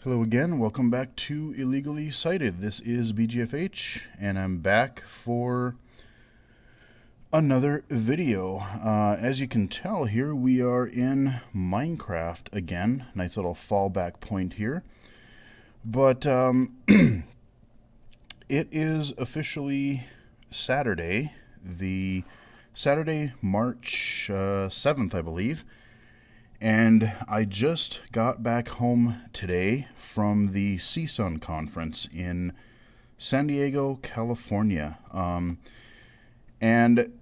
Hello again, welcome back to Illegally Cited. This is BGFH, and I'm back for another video. As you can tell here, we are in Minecraft again. Nice little fallback point here. But it is officially Saturday, March 7th, I believe. And I just got back home today from the CSUN conference in San Diego, California. And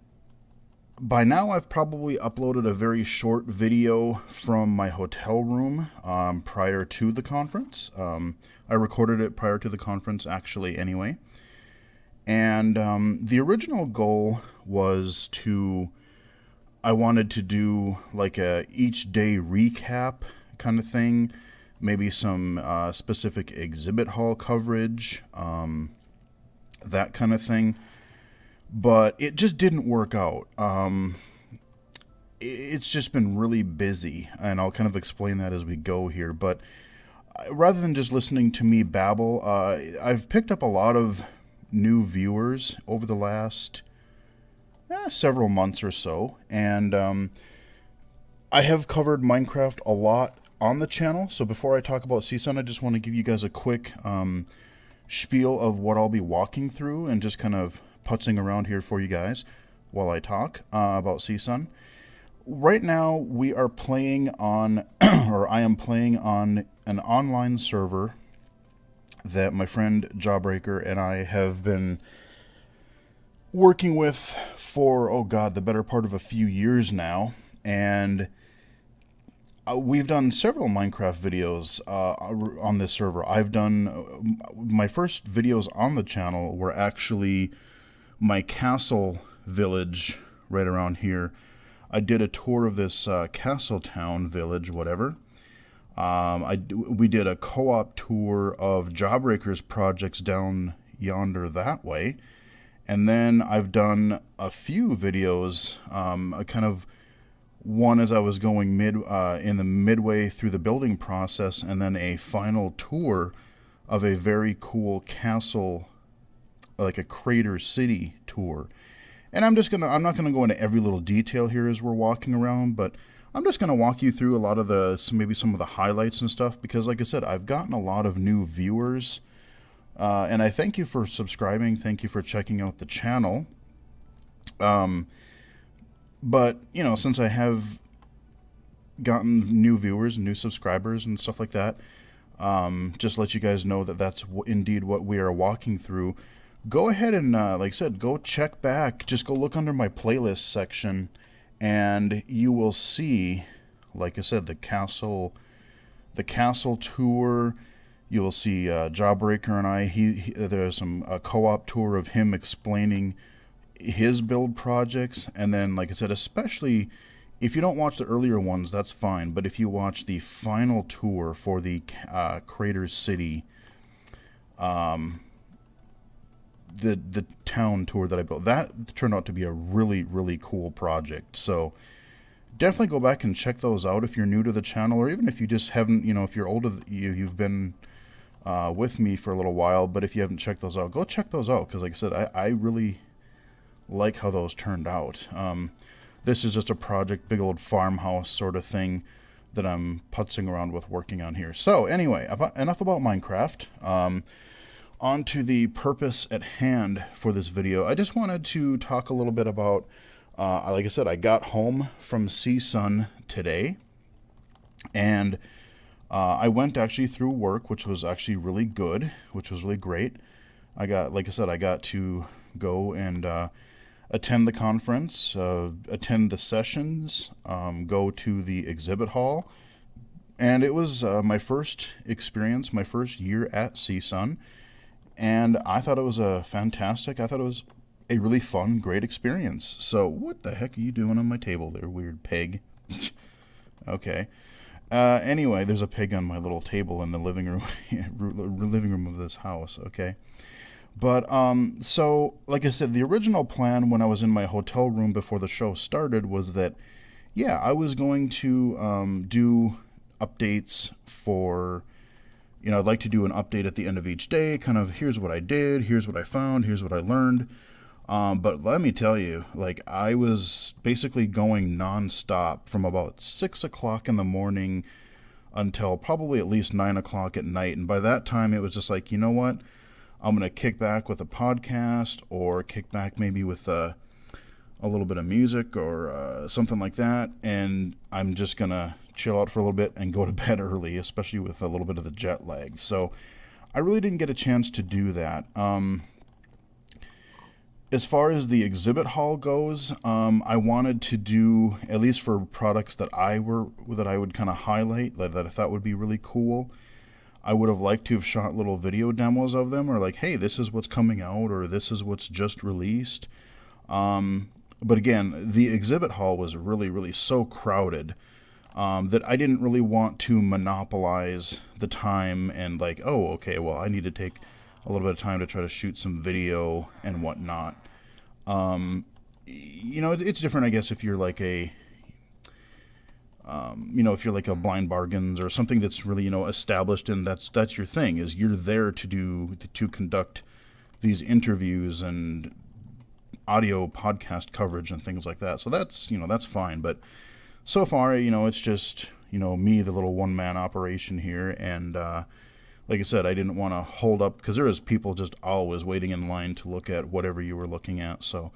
by now I've probably uploaded a very short video from my hotel room prior to the conference. I recorded it prior to the conference, actually, anyway. And the original goal was I wanted to do like a each day recap kind of thing, maybe some specific exhibit hall coverage, that kind of thing. But it just didn't work out. It's just been really busy, and I'll kind of explain that as we go here. But rather than just listening to me babble, I've picked up a lot of new viewers over the last several months or so, and I have covered Minecraft a lot on the channel. So before I talk about CSUN, I just want to give you guys a quick spiel of what I'll be walking through and just kind of putzing around here for you guys while I talk about CSUN. Right now we are playing on or I am playing on an online server that my friend Jawbreaker and I have been working with for, oh god, the better part of a few years now. And we've done several Minecraft videos on this server. I've done, my first videos on the channel were actually my castle village right around here. I did a tour of this castle town village, whatever. We did a co-op tour of Jawbreaker's projects down yonder that way. And then I've done a few videos, a kind of one as I was going in the midway through the building process, and then a final tour of a very cool castle, like a crater city tour. And I'm not gonna go into every little detail here as we're walking around, but I'm just gonna walk you through a lot of maybe some of the highlights and stuff, because like I said, I've gotten a lot of new viewers. And I thank you for subscribing. Thank you for checking out the channel. But, you know, since I have gotten new viewers and new subscribers and stuff like that, just let you guys know that that's indeed what we are walking through. Go ahead and, like I said, go check back. Just go look under my playlist section, and you will see, like I said, the castle tour. You will see Jawbreaker and I. There's a co-op tour of him explaining his build projects, and then, like I said, especially if you don't watch the earlier ones, that's fine. But if you watch the final tour for the Crater City, the town tour that I built, that turned out to be a really, really cool project. So definitely go back and check those out if you're new to the channel, or even if you just haven't, you know, if you're older, you've been with me for a little while, but if you haven't checked those out, go check those out, because like I said, I really like how those turned out. This is just a project, big old farmhouse sort of thing that I'm putzing around with, working on here. So anyway, enough about Minecraft. On to the purpose at hand for this video. I just wanted to talk a little bit about, like I said, I got home from CSUN today, and I went actually through work, which was actually really good, which was really great. Like I said, I got to go and attend the conference, attend the sessions, go to the exhibit hall, and it was my first experience, my first year at CSUN, and I thought it was I thought it was a really fun, great experience. So what the heck are you doing on my table there, weird pig? Okay. Anyway, there's a pig on my little table in the living room of this house, okay? But, so, like I said, the original plan when I was in my hotel room before the show started was that, yeah, I was going to do updates for I'd like to do an update at the end of each day, kind of here's what I did, here's what I found, here's what I learned. But let me tell you, like, I was basically going nonstop from about 6 o'clock in the morning until probably at least 9 o'clock at night. And by that time, it was just like, you know what? I'm going to kick back with a podcast, or kick back maybe with a little bit of music or something like that. And I'm just going to chill out for a little bit and go to bed early, especially with a little bit of the jet lag. So I really didn't get a chance to do that. As far as the exhibit hall goes, I wanted to do, at least for products that I would kind of highlight, that I thought would be really cool. I would have liked to have shot little video demos of them, or like, hey, this is what's coming out, or this is what's just released. But again, the exhibit hall was really, really so crowded that I didn't really want to monopolize the time and like, oh, okay, well, I need to take a little bit of time to try to shoot some video and whatnot. It's different, I guess, if you're like if you're like a Blind Bargains or something that's really, established, and that's your thing, is you're there to conduct these interviews and audio podcast coverage and things like that. So that's fine. But so far, it's just, me, the little one-man operation here, and like I said, I didn't want to hold up, because there was people just always waiting in line to look at whatever you were looking at. So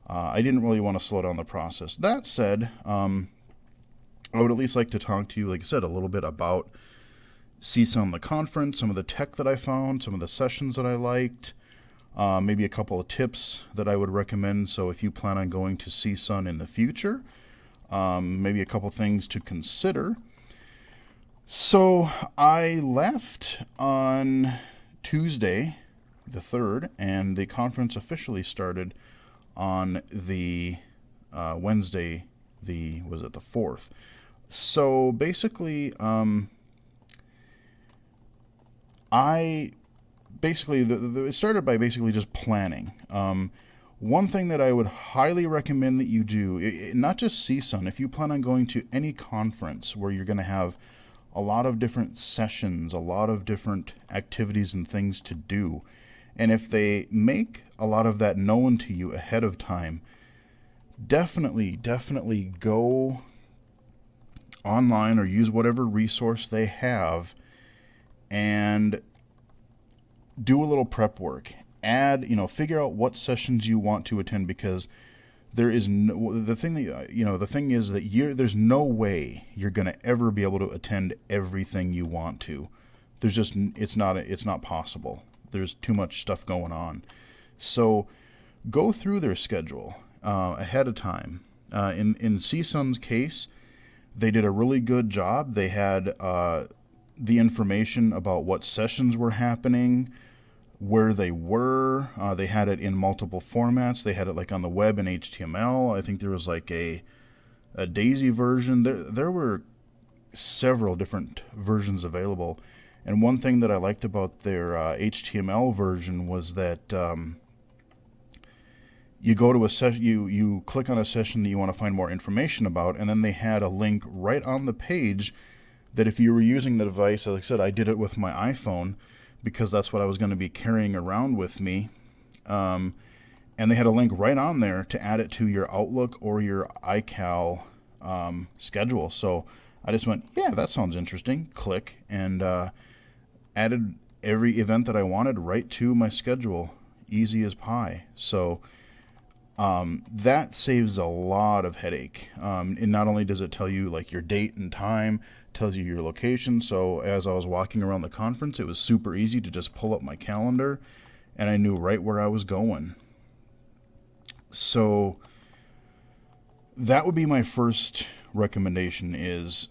I didn't really want to slow down the process. That said, I would at least like to talk to you, like I said, a little bit about CSUN, the conference, some of the tech that I found, some of the sessions that I liked, maybe a couple of tips that I would recommend. So if you plan on going to CSUN in the future, maybe a couple things to consider. So I left on Tuesday, the 3rd, and the conference officially started on the Wednesday, the 4th. So basically, it started by basically just planning. One thing that I would highly recommend that you do, not just CSUN, if you plan on going to any conference where you're going to have a lot of different sessions, a lot of different activities and things to do, and if they make a lot of that known to you ahead of time, definitely go online or use whatever resource they have and do a little prep work. Figure out what sessions you want to attend, because there's no way you're going to ever be able to attend everything you want to. It's not possible. There's too much stuff going on. So go through their schedule ahead of time. In CSUN's case, they did a really good job. They had the information about what sessions were happening, where they were. They had it in multiple formats. They had it like on the web in HTML. I think there was like a DAISY version. There were several different versions available. And one thing that I liked about their HTML version was that you go to a session, you click on a session that you want to find more information about, and then they had a link right on the page that if you were using the device, like I said, I did it with my iPhone, because that's what I was going to be carrying around with me. And they had a link right on there to add it to your Outlook or your iCal schedule. So I just went, yeah, that sounds interesting. Click, and added every event that I wanted right to my schedule. Easy as pie. So that saves a lot of headache. And not only does it tell you like your date and time, tells you your location. So as I was walking around the conference, it was super easy to just pull up my calendar, and I knew right where I was going. So that would be my first recommendation, is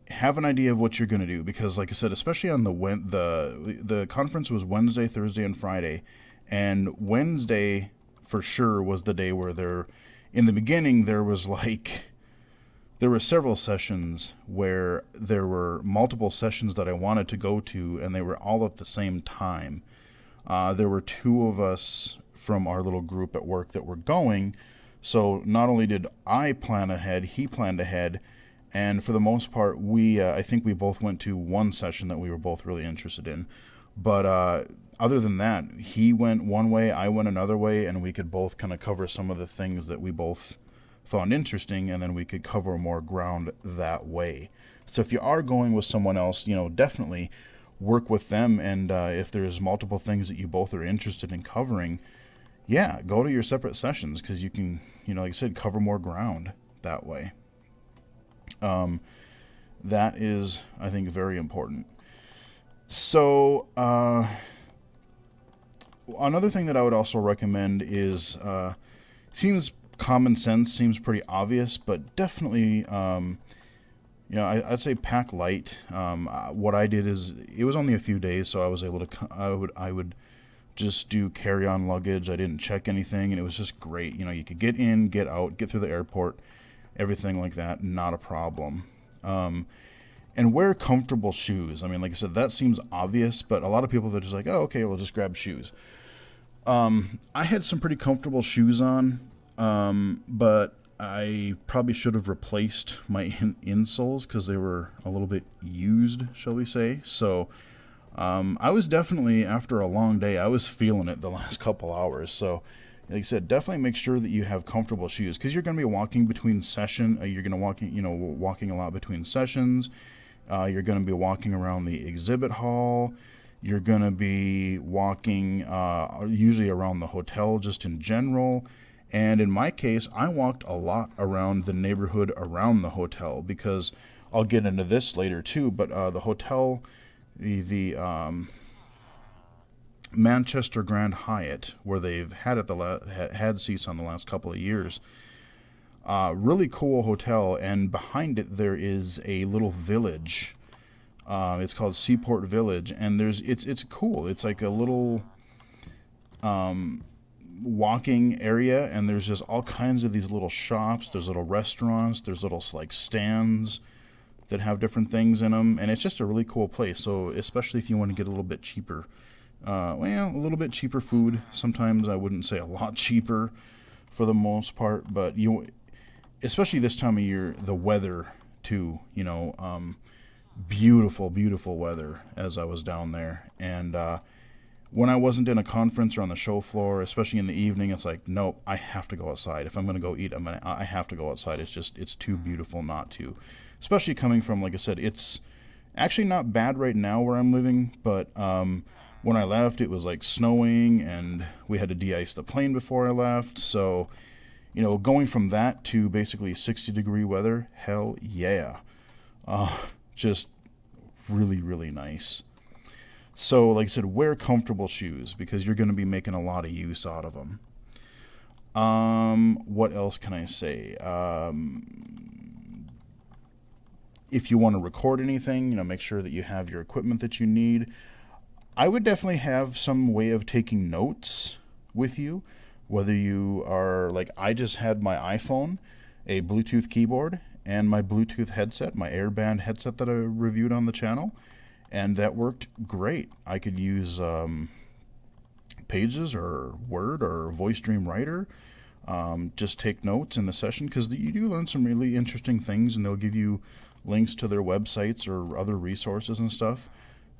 have an idea of what you're going to do, because like I said, especially on the conference was Wednesday, Thursday, and Friday, and Wednesday for sure was the day where in the beginning there were several sessions where there were multiple sessions that I wanted to go to, and they were all at the same time. There were 2 of us from our little group at work that were going, so not only did I plan ahead, he planned ahead, And for the most part, I think we both went to one session that we were both really interested in. But other than that, he went one way, I went another way, and we could both kind of cover some of the things that we both found interesting, and then we could cover more ground that way. So if you are going with someone else, definitely work with them, and if there's multiple things that you both are interested in covering, yeah, go to your separate sessions, because you can, like I said, cover more ground that way. That is, I think, very important. So, another thing that I would also recommend is, seems common sense, seems pretty obvious, but definitely, I'd say pack light. What I did is, it was only a few days, so I was able to, I would just do carry-on luggage. I didn't check anything, and it was just great. You could get in, get out, get through the airport, everything like that, not a problem. And wear comfortable shoes. I mean, like I said, that seems obvious, but a lot of people are just like, oh, okay, we'll just grab shoes. I had some pretty comfortable shoes on, but I probably should have replaced my insoles because they were a little bit used, shall we say. So I was definitely, after a long day, I was feeling it the last couple hours. So like I said, definitely make sure that you have comfortable shoes, because you're going to be walking between you're going to walking a lot between sessions. You're going to be walking around the exhibit hall. You're going to be walking usually around the hotel just in general. And in my case, I walked a lot around the neighborhood around the hotel, because I'll get into this later too, but the hotel, the Manchester Grand Hyatt, where they've had had CSUN the last couple of years. Really cool hotel, and behind it there is a little village. It's called Seaport Village, and it's cool. It's like a little walking area, and there's just all kinds of these little shops. There's little restaurants. There's little like stands that have different things in them, and it's just a really cool place. So especially if you want to get a little bit cheaper. A little bit cheaper food. Sometimes I wouldn't say a lot cheaper for the most part, but especially this time of year, the weather too, beautiful, beautiful weather as I was down there. And when I wasn't in a conference or on the show floor, especially in the evening, it's like, nope, I have to go outside. If I'm going to go eat, I have to go outside. It's too beautiful not to. Especially coming from, like I said, it's actually not bad right now where I'm living, but when I left, it was like snowing, and we had to de-ice the plane before I left. So, going from that to basically 60-degree weather, hell yeah. Just really, really nice. So, like I said, wear comfortable shoes, because you're going to be making a lot of use out of them. What else can I say? If you want to record anything, make sure that you have your equipment that you need. I would definitely have some way of taking notes with you, whether you are like, I just had my iPhone, a Bluetooth keyboard, and my Bluetooth headset, my Airband headset that I reviewed on the channel, and that worked great. I could use Pages or Word or Voice Dream Writer, just take notes in the session, because you do learn some really interesting things, and they'll give you links to their websites or other resources and stuff.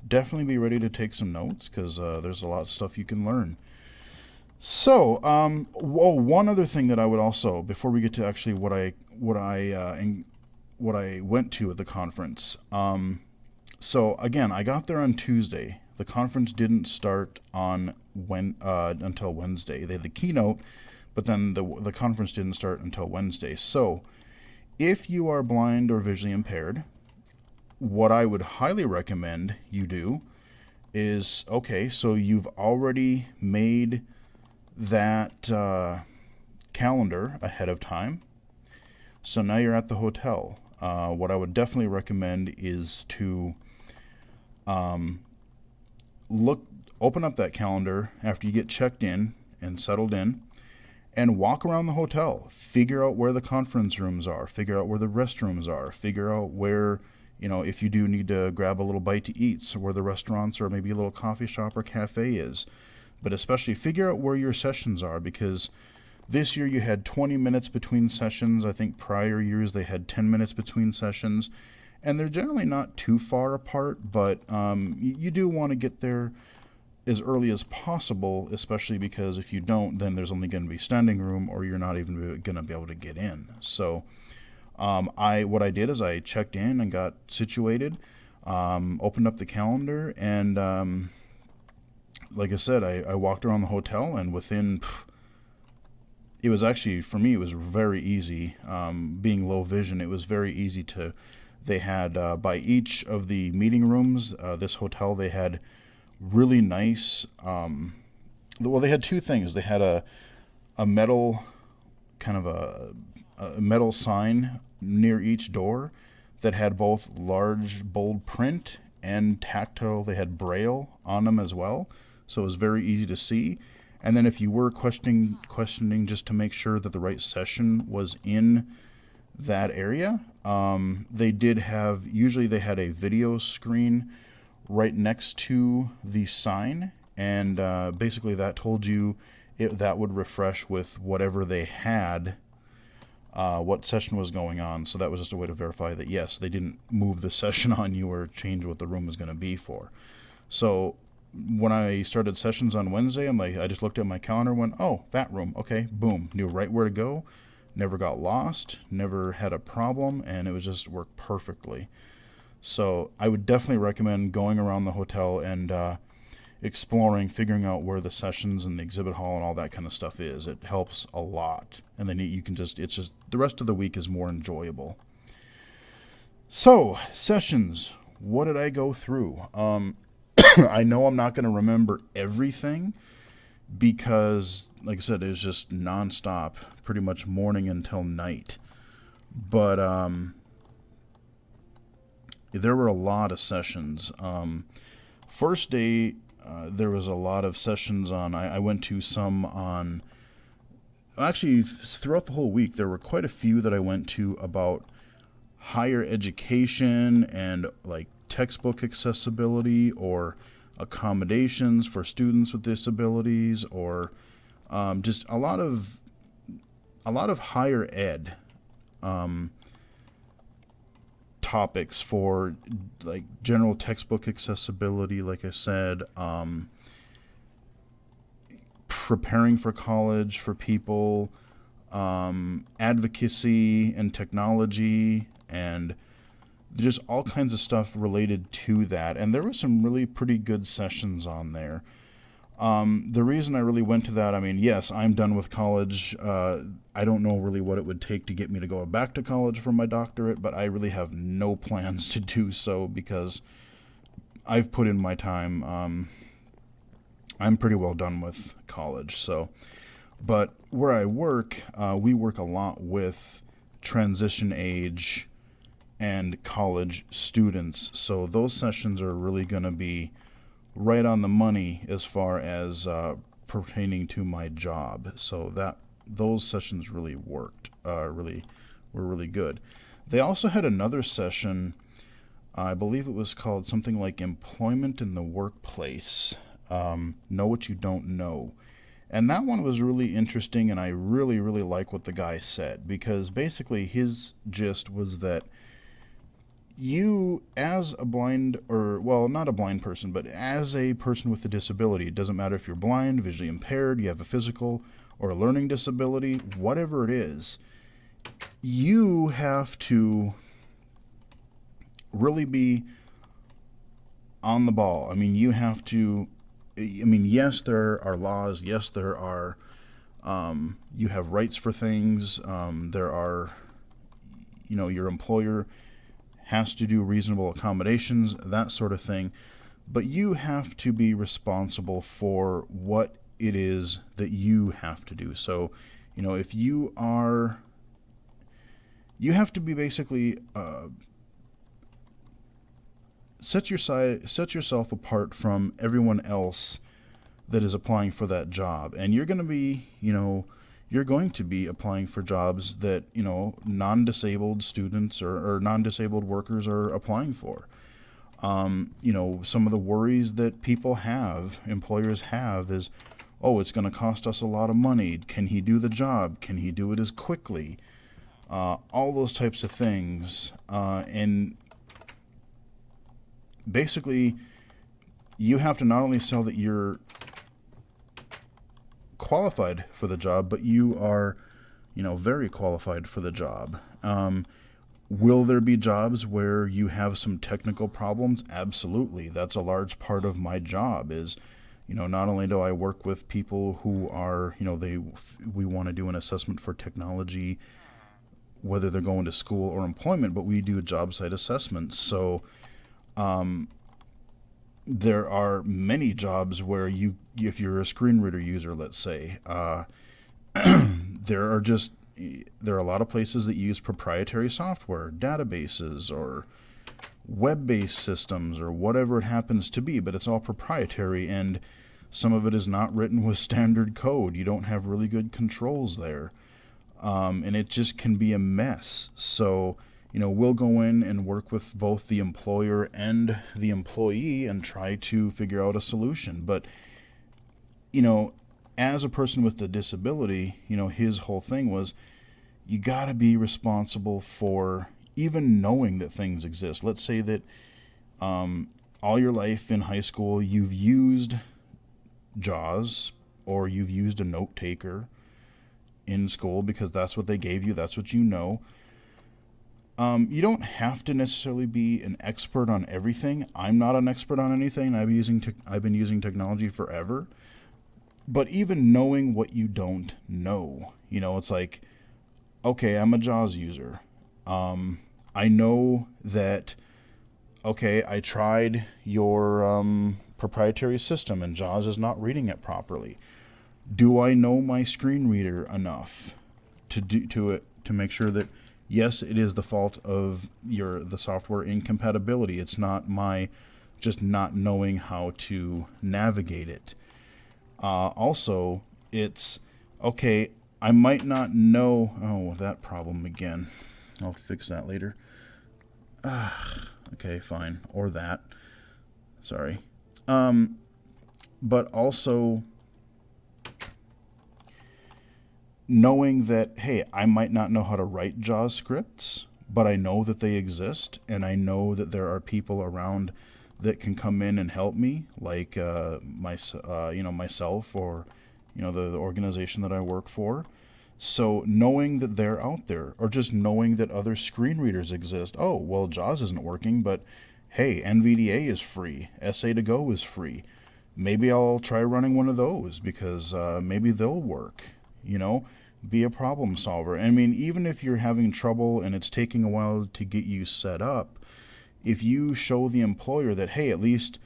Definitely be ready to take some notes, because there's a lot of stuff you can learn. So, one other thing that I would also, before we get to actually what I went to at the conference. So again, I got there on Tuesday. The conference didn't start on until Wednesday. They had the keynote, but then the conference didn't start until Wednesday. So, if you are blind or visually impaired, what I would highly recommend you do is, okay, so you've already made that calendar ahead of time. So now you're at the hotel. What I would definitely recommend is to open up that calendar after you get checked in and settled in, and walk around the hotel. Figure out where the conference rooms are. Figure out where the restrooms are. Figure out where, if you do need to grab a little bite to eat, so where the restaurants or maybe a little coffee shop or cafe is. But especially figure out where your sessions are, because This year you had 20 minutes between sessions. I think prior years they had 10 minutes between sessions. And they're generally not too far apart, but you do want to get there as early as possible, especially because if you don't, then there's only going to be standing room, or you're not even going to be able to get in. So what I did is I checked in and got situated, opened up the calendar, and like I said, I walked around the hotel, and it was actually, for me, it was very easy. Being low vision, it was very easy to. They had by each of the meeting rooms, this hotel, they had really nice. Well, they had two things. They had a metal kind of a metal sign near each door that had both large bold print and tactile. They had braille on them as well, so it was very easy to see. And then if you were questioning just to make sure that the right session was in that area, usually they had a video screen right next to the sign, and basically that told you that would refresh with whatever they had, what session was going on. So that was just a way to verify that, yes, they didn't move the session on you or change what the room was going to be for. So when I started sessions on Wednesday, I just looked at my calendar and went, oh, that room, okay, boom, knew right where to go, never got lost, never had a problem, and it was just worked perfectly. So I would definitely recommend going around the hotel and exploring, figuring out where the sessions and the exhibit hall and all that kind of stuff is. It helps a lot. And then you can the rest of the week is more enjoyable. So, sessions. What did I go through? I know I'm not going to remember everything because, like I said, it was just nonstop, pretty much morning until night. But there were a lot of sessions. First day, there was a lot of sessions on. I went to some on. Actually, throughout the whole week, there were quite a few that I went to about higher education and like textbook accessibility or accommodations for students with disabilities, or just a lot of higher ed topics for like general textbook accessibility, like I said, preparing for college for people, advocacy and technology, and just all kinds of stuff related to that. And there were some really pretty good sessions on there. The reason I really went to that, yes, I'm done with college. I don't know really what it would take to get me to go back to college for my doctorate, but I really have no plans to do so because I've put in my time. I'm pretty well done with college. So, but where I work, we work a lot with transition age and college students. So those sessions are really going to be right on the money as far as pertaining to my job. So those sessions really worked, were really good. They also had another session, I believe it was called something like Employment in the Workplace, Know What You Don't Know. And that one was really interesting, and I really, really like what the guy said, because basically his gist was that you, as a blind, or, well, not a blind person, but as a person with a disability, it doesn't matter if you're blind, visually impaired, you have a physical or a learning disability, whatever it is, you have to really be on the ball. You have to, yes, there are laws, yes, there are, you have rights for things, there are, your employer has to do reasonable accommodations, that sort of thing. But you have to be responsible for what it is that you have to do. So, if you have to be basically set yourself apart from everyone else that is applying for that job. And you're going to be, you're going to be applying for jobs that, non-disabled students or non-disabled workers are applying for. Some of the worries that employers have is, oh, it's going to cost us a lot of money. Can he do the job? Can he do it as quickly? All those types of things. And basically, you have to not only sell that you're qualified for the job, but you are, very qualified for the job. Will there be jobs where you have some technical problems? Absolutely. That's a large part of my job is, not only do I work with people who are, we want to do an assessment for technology, whether they're going to school or employment, but we do job site assessments. So there are many jobs where if you're a screen reader user, let's say, there are a lot of places that use proprietary software, databases, or web-based systems, or whatever it happens to be, but it's all proprietary, and some of it is not written with standard code. You don't have really good controls there, and it just can be a mess. So, we'll go in and work with both the employer and the employee and try to figure out a solution. But, as a person with a disability, his whole thing was, you got to be responsible for even knowing that things exist. Let's say that all your life in high school you've used JAWS or you've used a note taker in school because that's what they gave you, that's what you know. You don't have to necessarily be an expert on everything. I'm not an expert on anything. I've been using technology forever. But even knowing what you don't know, it's like, okay, I'm a JAWS user. I know that, okay, I tried your proprietary system and JAWS is not reading it properly. Do I know my screen reader enough to make sure that, yes, it is the fault of the software incompatibility. It's not my just not knowing how to navigate it. Also, it's, okay, I might not know, that problem again. I'll fix that later. Okay, fine. Or that. Sorry. But also knowing that, hey, I might not know how to write JAWS scripts, but I know that they exist, and I know that there are people around that can come in and help me, like myself or the organization that I work for. So knowing that they're out there, or just knowing that other screen readers exist. Oh, well, JAWS isn't working, but hey, NVDA is free. SA2Go is free. Maybe I'll try running one of those because maybe they'll work. Be a problem solver. I mean, even if you're having trouble and it's taking a while to get you set up, if you show the employer that, hey, at least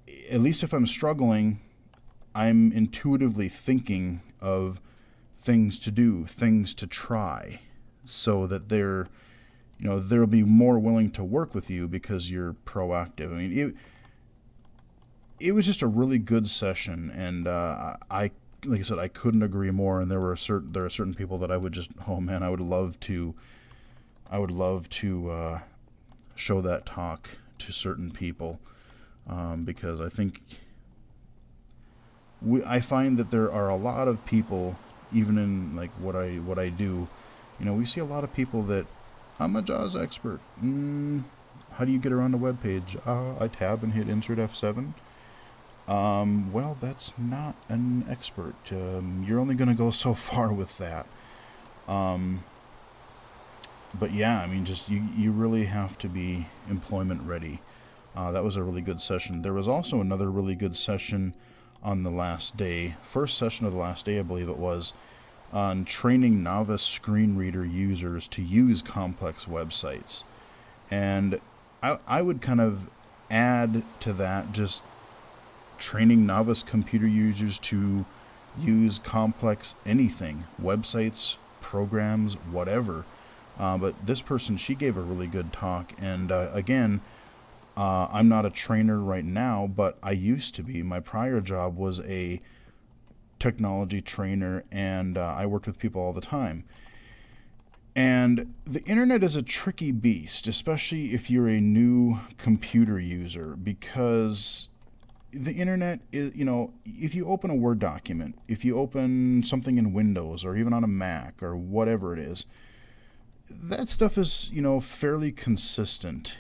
if I'm struggling, I'm intuitively thinking of things to do, things to try, so that they'll be more willing to work with you because you're proactive. I mean, it was just a really good session, and like I said, I couldn't agree more. And there are certain people that I would just, I would love to show that talk to certain people, because I think I find that there are a lot of people, even in like what I do, we see a lot of people that, I'm a JAWS expert. How do you get around a web page? I tab and hit insert F7. Well, that's not an expert. You're only going to go so far with that. But yeah, I mean, just you really have to be employment ready. That was a really good session. There was also another really good session on the last day. First session of the last day, I believe it was, on training novice screen reader users to use complex websites. And I would kind of add to that just training novice computer users to use complex anything, websites, programs, whatever. But this person, she gave a really good talk. And again, I'm not a trainer right now, but I used to be. My prior job was a technology trainer, and I worked with people all the time. And the internet is a tricky beast, especially if you're a new computer user, because the internet is, if you open a Word document, if you open something in Windows or even on a Mac or whatever it is, that stuff is, fairly consistent.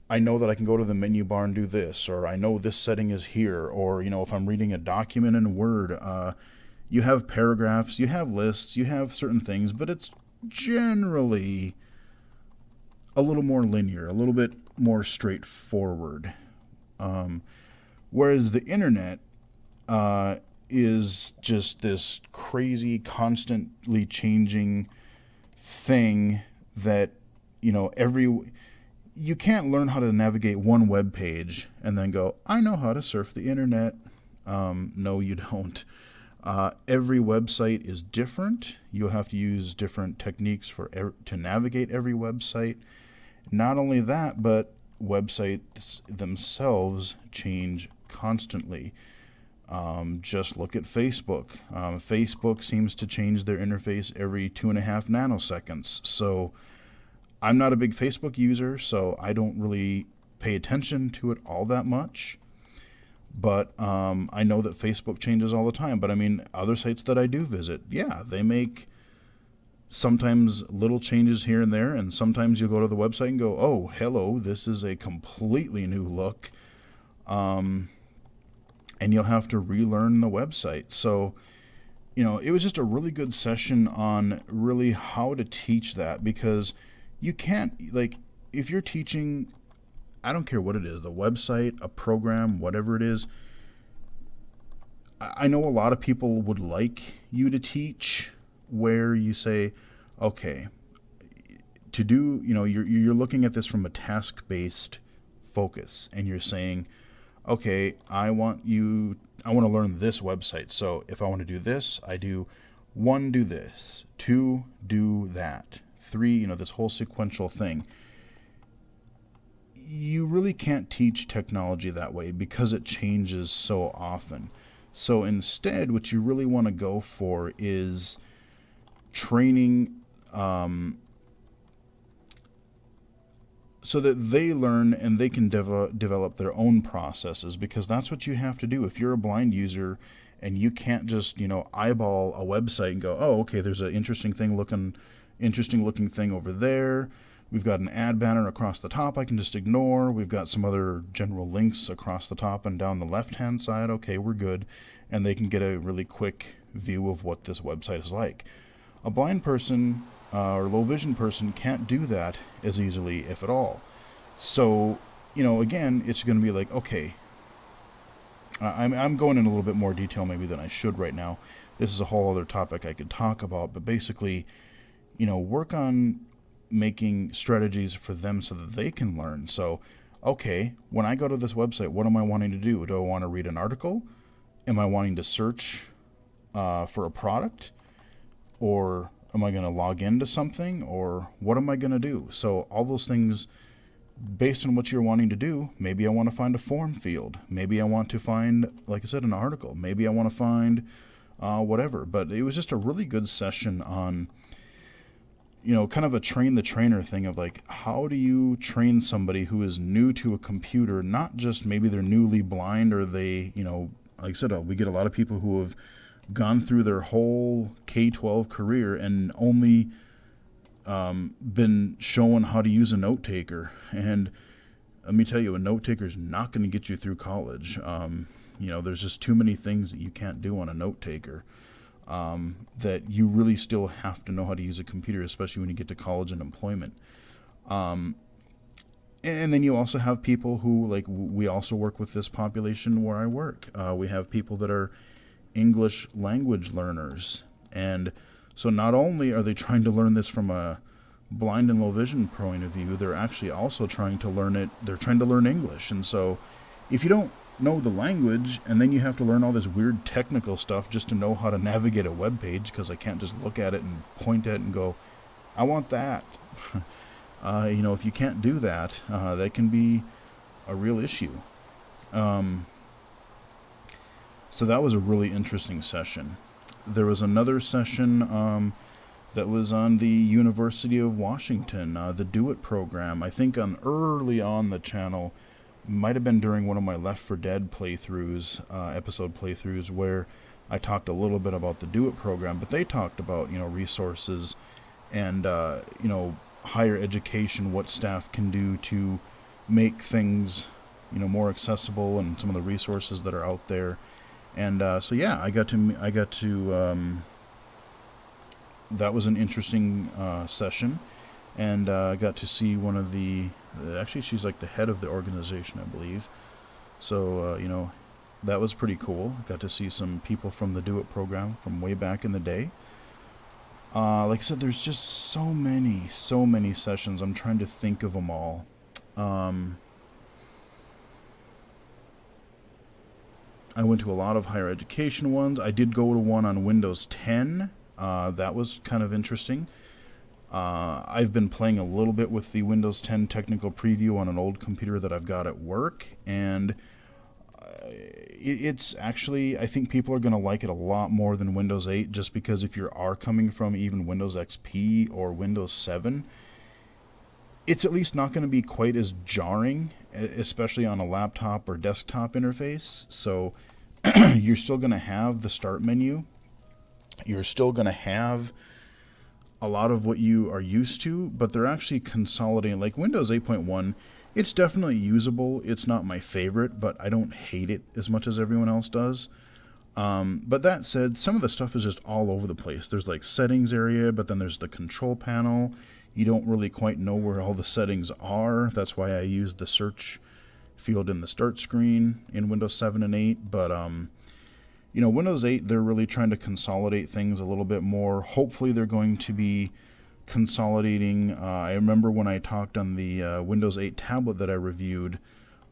I know that I can go to the menu bar and do this, or I know this setting is here, or, if I'm reading a document in Word, you have paragraphs, you have lists, you have certain things, but it's generally a little more linear, a little bit more straightforward. Whereas the internet is just this crazy, constantly changing thing that, you can't learn how to navigate one web page and then go, I know how to surf the internet. No, you don't. Every website is different. You'll have to use different techniques to navigate every website. Not only that, but websites themselves change constantly. Just look at Facebook. Facebook seems to change their interface every 2.5 nanoseconds. So I'm not a big Facebook user, so I don't really pay attention to it all that much. But I know that Facebook changes all the time. But I mean, other sites that I do visit, yeah, they make sometimes little changes here and there. And sometimes you'll go to the website and go, oh, hello, this is a completely new look. And you'll have to relearn the website. So, it was just a really good session on really how to teach that, because you can't, if you're teaching, I don't care what it is, the website, a program, whatever it is, I know a lot of people would like you to teach where you say, okay, to do, you're looking at this from a task-based focus, and you're saying, okay, I want to learn this website. So if I want to do this, I do 1, do this, 2, do that, 3, this whole sequential thing. You really can't teach technology that way because it changes so often. So instead, what you really want to go for is training so that they learn and they can develop their own processes, because that's what you have to do. If you're a blind user and you can't just, eyeball a website and go, oh, okay, there's an interesting looking thing over there. We've got an ad banner across the top I can just ignore. We've got some other general links across the top and down the left-hand side. Okay, we're good. And they can get a really quick view of what this website is like. A blind person or low vision person can't do that as easily, if at all. So, again, it's going to be like, okay, I'm going in a little bit more detail maybe than I should right now. This is a whole other topic I could talk about, but basically, work on making strategies for them so that they can learn. So, okay, when I go to this website, what am I wanting to do? Do I want to read an article? Am I wanting to search for a product? Or am I going to log into something? Or what am I going to do? So all those things, based on what you're wanting to do, maybe I want to find a form field. Maybe I want to find, like I said, an article. Maybe I want to find whatever. But it was just a really good session on, kind of a train the trainer thing of like, how do you train somebody who is new to a computer, not just maybe they're newly blind or they, like I said, we get a lot of people who have gone through their whole K-12 career and only been shown how to use a note taker. And let me tell you, a note taker is not going to get you through college. There's just too many things that you can't do on a note taker. That you really still have to know how to use a computer, especially when you get to college and employment. And then you also have people who, like, we also work with this population where I work. We have people that are English language learners. And so not only are they trying to learn this from a blind and low vision point of view, they're actually also trying to learn it. They're trying to learn English. And so if you don't know the language and then you have to learn all this weird technical stuff just to know how to navigate a web page, because I can't just look at it and point at it and go, I want that. If you can't do that, that can be a real issue. So that was a really interesting session. There was another session that was on the University of Washington, the Do It program. I think early on the channel, Might have been during one of my Left 4 Dead playthroughs, episode playthroughs, where I talked a little bit about the Do It program, but they talked about, resources and, higher education, what staff can do to make things, more accessible, and some of the resources that are out there. And so yeah, I got to that was an interesting session, and I got to see one of the actually she's like the head of the organization, I believe. So that was pretty cool. Got to see some people from the Do It program from way back in the day. Like I said, there's just so many sessions. I'm trying to think of them all. I went to a lot of higher education ones. I did go to one on Windows 10. That was kind of interesting. I've been playing a little bit with the Windows 10 technical preview on an old computer that I've got at work, and it's actually, I think people are going to like it a lot more than Windows 8, just because if you are coming from even Windows XP or Windows 7, it's at least not going to be quite as jarring, especially on a laptop or desktop interface. So you're still going to have the start menu. You're still going to have a lot of what you are used to, but they're actually consolidating. Like Windows 8.1, it's definitely usable. It's not my favorite, but I don't hate it as much as everyone else does. But that said, some of the stuff is just all over the place. There's like settings area, but then there's the control panel. You don't really quite know where all the settings are. That's why I use the search field in the start screen in Windows 7 and 8. But Windows 8, they're really trying to consolidate things a little bit more. Hopefully they're going to be consolidating. I remember when I talked on the Windows 8 tablet that I reviewed,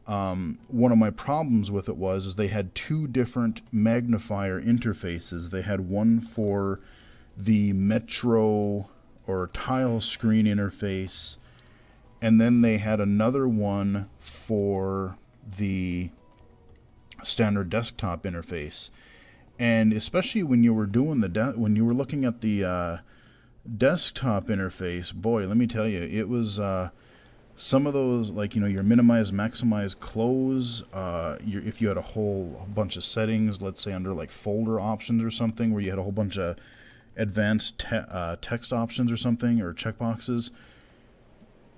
one of my problems with it is they had two different magnifier interfaces. They had one for the Metro or tile screen interface, and then they had another one for the standard desktop interface. And especially when you were doing when you were looking at the desktop interface, boy, let me tell you, it was some of those, like, your minimize, maximize, close. If you had a whole bunch of settings, let's say under like folder options or something, where you had a whole bunch of advanced text options or something, or checkboxes,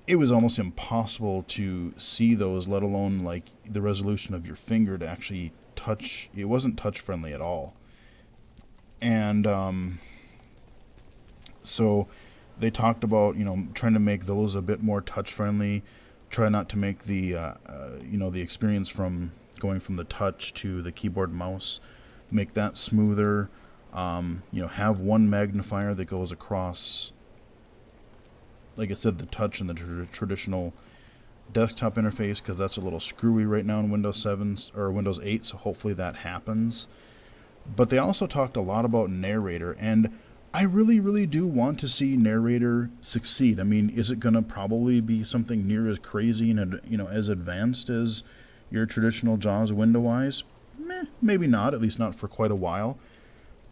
it was almost impossible to see those, let alone like the resolution of your finger to actually touch. It wasn't touch friendly at all. And so they talked about trying to make those a bit more touch friendly, try not to make the the experience from going from the touch to the keyboard and mouse, make that smoother. Have one magnifier that goes across, like I said, the touch and the traditional desktop interface, because that's a little screwy right now in Windows 7 or Windows 8, so hopefully that happens. But they also talked a lot about narrator, and I really, really do want to see narrator succeed. I mean, is it going to probably be something near as crazy and as advanced as your traditional JAWS window eyes? Maybe not, at least not for quite a while.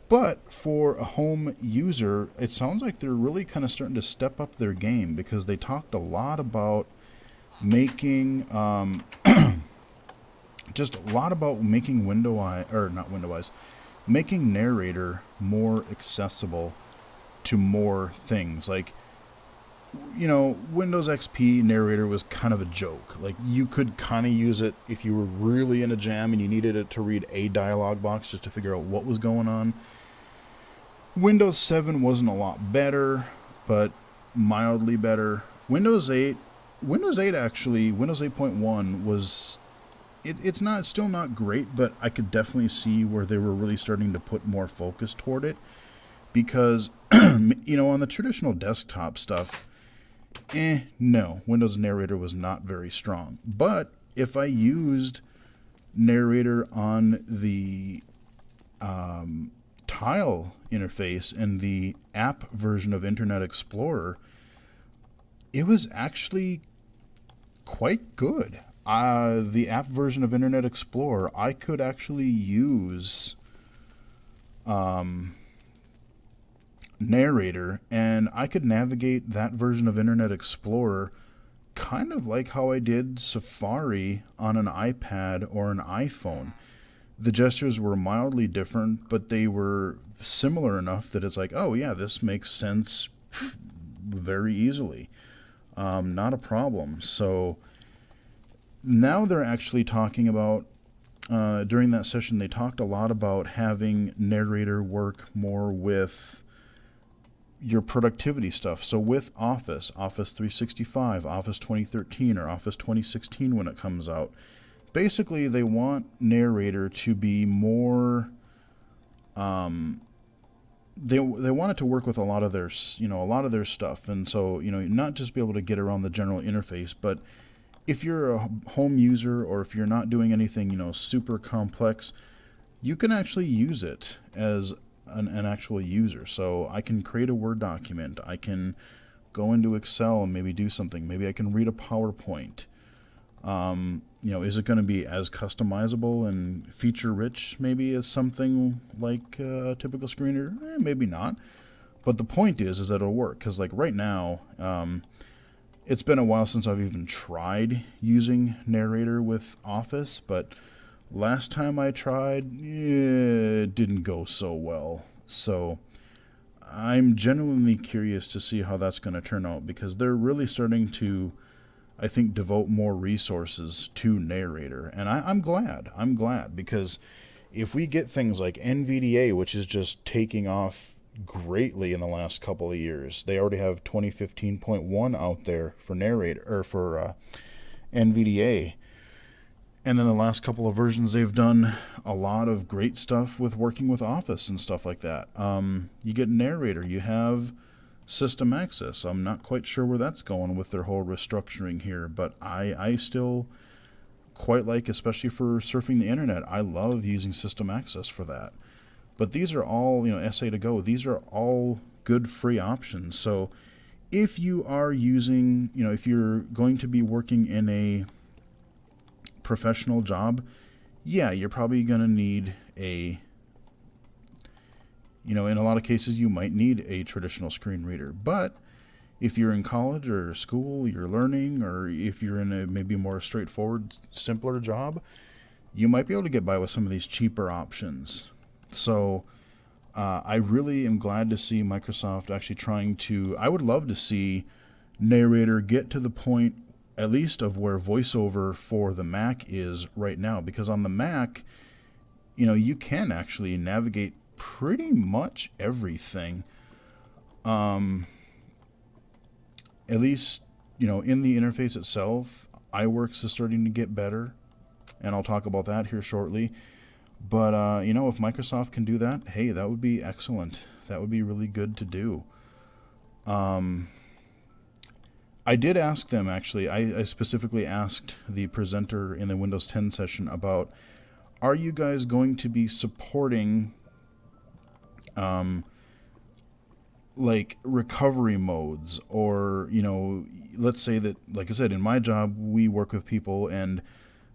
But for a home user, it sounds like they're really kind of starting to step up their game, because they talked a lot about making just a lot about making making narrator more accessible to more things. Like, Windows XP narrator was kind of a joke. Like, you could kind of use it if you were really in a jam and you needed it to read a dialog box just to figure out what was going on. Windows 7 wasn't a lot better, but mildly better. Windows 8.1 was, it's still not great, but I could definitely see where they were really starting to put more focus toward it, because on the traditional desktop stuff, no, Windows Narrator was not very strong. But if I used Narrator on the tile interface and the app version of Internet Explorer, it was actually quite good. The app version of Internet Explorer, I could actually use Narrator, and I could navigate that version of Internet Explorer kind of like how I did Safari on an iPad or an iPhone. The gestures were mildly different, but they were similar enough that it's like, oh yeah, this makes sense very easily. Not a problem. So now they're actually talking about, during that session, they talked a lot about having narrator work more with your productivity stuff. So with Office 365, Office 2013, or Office 2016 when it comes out, basically they want narrator to be more, they want it to work with a lot of their stuff. And so, not just be able to get around the general interface, but if you're a home user, or if you're not doing anything, super complex, you can actually use it as an actual user. So I can create a Word document. I can go into Excel and maybe do something. Maybe I can read a PowerPoint. Is it going to be as customizable and feature-rich maybe as something like a typical screen reader? Maybe not. But the point is that it'll work. Because like right now, it's been a while since I've even tried using narrator with Office, but last time I tried, it didn't go so well. So I'm genuinely curious to see how that's going to turn out, because they're really starting to, I think, devote more resources to narrator. And I'm glad. I'm glad, because if we get things like NVDA, which is just taking off greatly in the last couple of years, they already have 2015.1 out there for narrator, or for NVDA. And then the last couple of versions, they've done a lot of great stuff with working with Office and stuff like that. You get narrator, you have system access. I'm not quite sure where that's going with their whole restructuring here, but I still quite like, especially for surfing the internet, I love using system access for that. But these are all, SA to go, these are all good free options. So if you are using, if you're going to be working in a professional job, yeah, you're probably going to need in a lot of cases, you might need a traditional screen reader. But if you're in college or school, you're learning, or if you're in a maybe more straightforward, simpler job, you might be able to get by with some of these cheaper options. So I really am glad to see Microsoft actually trying to, I would love to see narrator get to the point at least of where VoiceOver for the Mac is right now, because on the Mac, you can actually navigate pretty much everything. At least, in the interface itself, iWorks is starting to get better, and I'll talk about that here shortly. But, if Microsoft can do that, hey, that would be excellent. That would be really good to do. I did ask them, actually, I specifically asked the presenter in the Windows 10 session about, are you guys going to be supporting like recovery modes, or, let's say that, like I said, in my job, we work with people and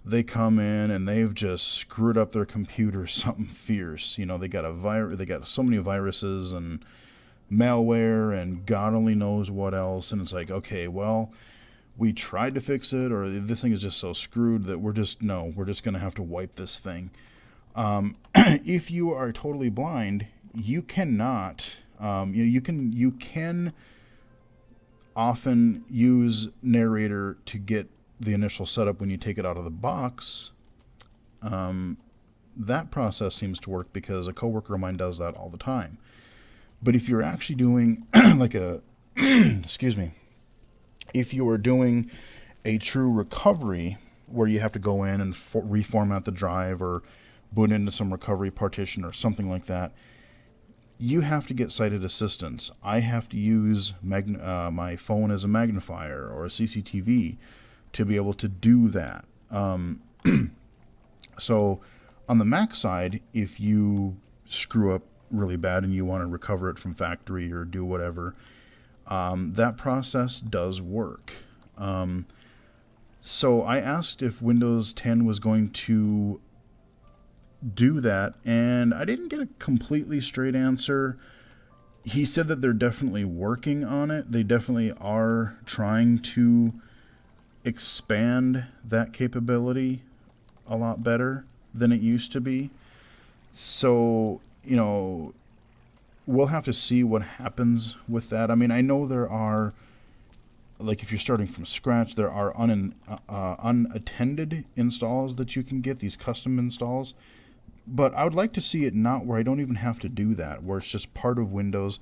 they come in and they've just screwed up their computer something fierce. They got they got so many viruses and malware and God only knows what else, and it's like, okay, well, we tried to fix it, or this thing is just so screwed that we're just going to have to wipe this thing. If you are totally blind, you cannot, you can often use narrator to get the initial setup when you take it out of the box. That process seems to work because a coworker of mine does that all the time. But if you're actually doing like a, excuse me, if you are doing a true recovery where you have to go in and reformat the drive or boot into some recovery partition or something like that, you have to get sighted assistance. I have to use my phone as a magnifier or a CCTV to be able to do that. So on the Mac side, if you screw up really bad and you want to recover it from factory or do whatever, that process does work. So I asked if Windows 10 was going to do that, and I didn't get a completely straight answer. He said that they're definitely working on it. They definitely are trying to expand that capability a lot better than it used to be. So, we'll have to see what happens with that. I mean, I know there are, like if you're starting from scratch, there are unattended installs that you can get, these custom installs. But I would like to see it not where I don't even have to do that, where it's just part of Windows.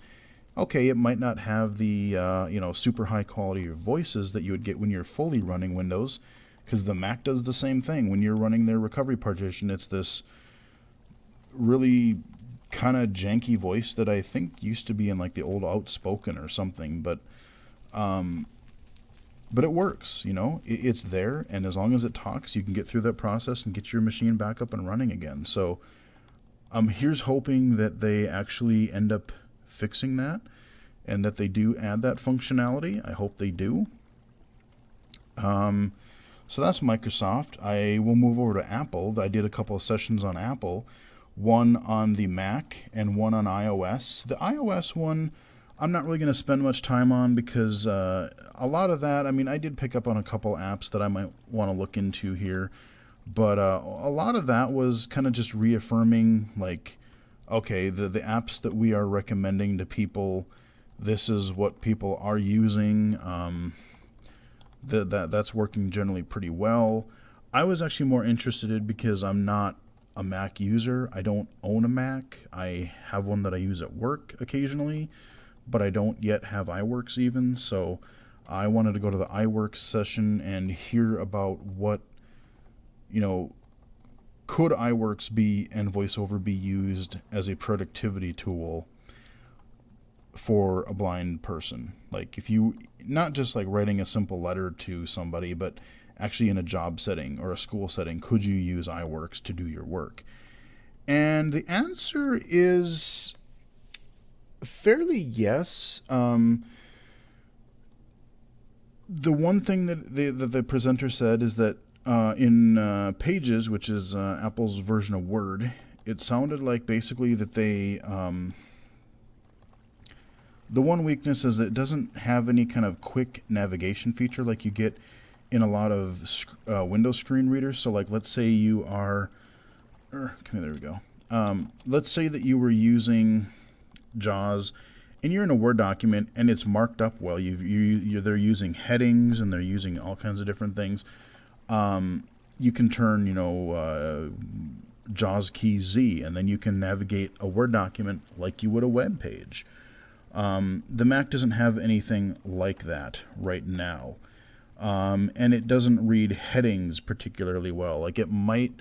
Okay, it might not have the super high quality voices that you would get when you're fully running Windows, because the Mac does the same thing. When you're running their recovery partition, it's this really kind of janky voice that I think used to be in like the old Outspoken or something, but it works. It's there, and as long as it talks, you can get through that process and get your machine back up and running again. So here's hoping that they actually end up fixing that and that they do add that functionality. I hope they do. So that's Microsoft. I will move over to Apple. I did a couple of sessions on Apple, one on the Mac and one on iOS. The iOS one I'm not really going to spend much time on because a lot of that, I mean, I did pick up on a couple apps that I might want to look into here, but a lot of that was kind of just reaffirming, like, okay, the apps that we are recommending to people, this is what people are using. That's working generally pretty well. I was actually more interested in, because I'm not a Mac user. I don't own a Mac. I have one that I use at work occasionally, but I don't yet have iWorks even, so I wanted to go to the iWorks session and hear about what, could iWorks be and VoiceOver be used as a productivity tool for a blind person? Like, if you, not just like writing a simple letter to somebody, but actually in a job setting or a school setting, could you use iWorks to do your work? And the answer is fairly yes. The one thing that the presenter said is that in Pages, which is Apple's version of Word, it sounded like basically that they the one weakness is that it doesn't have any kind of quick navigation feature like you get in a lot of Windows screen readers. So like, let's say you are, there we go. Let's say that you were using JAWS and you're in a Word document and it's marked up well. They're using headings and they're using all kinds of different things. You can turn, JAWS key Z, and then you can navigate a Word document like you would a web page. The Mac doesn't have anything like that right now. And it doesn't read headings particularly well. Like, it might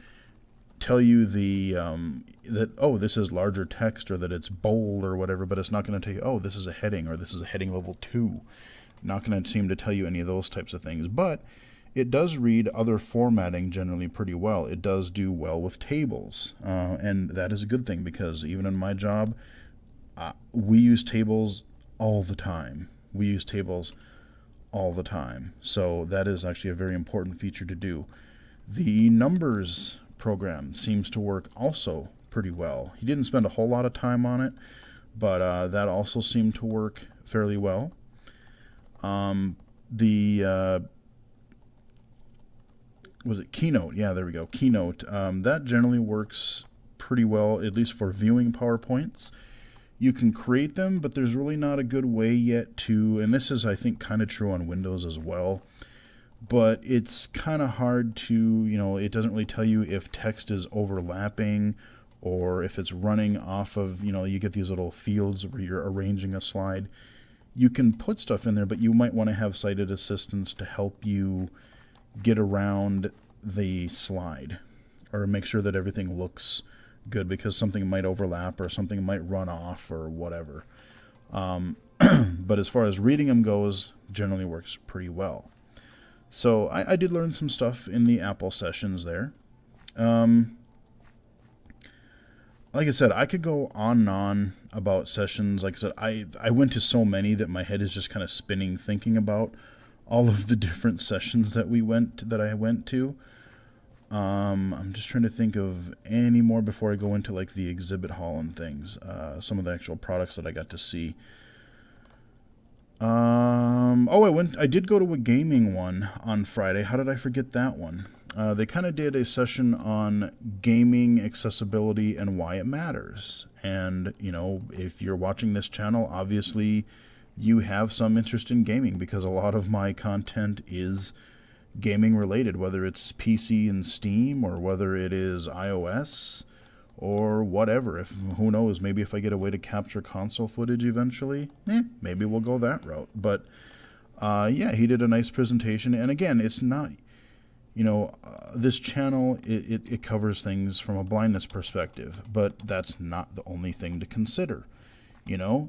tell you that, oh, this is larger text, or that it's bold or whatever, but it's not going to tell you, oh, this is a heading, or this is a heading level 2. Not going to seem to tell you any of those types of things. But it does read other formatting generally pretty well. It does do well with tables. And that is a good thing, because even in my job, we use tables all the time. So that is actually a very important feature to do. The numbers program seems to work also pretty well. He didn't spend a whole lot of time on it, but that also seemed to work fairly well. Was it Keynote? Yeah, there we go. Keynote. That generally works pretty well, at least for viewing PowerPoints. You can create them, but there's really not a good way yet to, and this is, I think, kind of true on Windows as well, but it's kind of hard to, it doesn't really tell you if text is overlapping or if it's running off of, you get these little fields where you're arranging a slide. You can put stuff in there, but you might want to have sighted assistants to help you get around the slide or make sure that everything looks good, because something might overlap or something might run off or whatever. But as far as reading them goes, generally works pretty well. So I did learn some stuff in the Apple sessions there. Like I said, I could go on and on about sessions. Like I said, I went to so many that my head is just kind of spinning thinking about all of the different sessions that I went to. I'm just trying to think of any more before I go into like the exhibit hall and things. Some of the actual products that I got to see. I did go to a gaming one on Friday. How did I forget that one? They kind of did a session on gaming accessibility and why it matters. And, if you're watching this channel, obviously you have some interest in gaming because a lot of my content is gaming related, whether it's PC and Steam or whether it is iOS or whatever. Who knows, maybe if I get a way to capture console footage eventually, maybe we'll go that route. But yeah, he did a nice presentation, and again, it's not, this channel, it covers things from a blindness perspective, but that's not the only thing to consider. You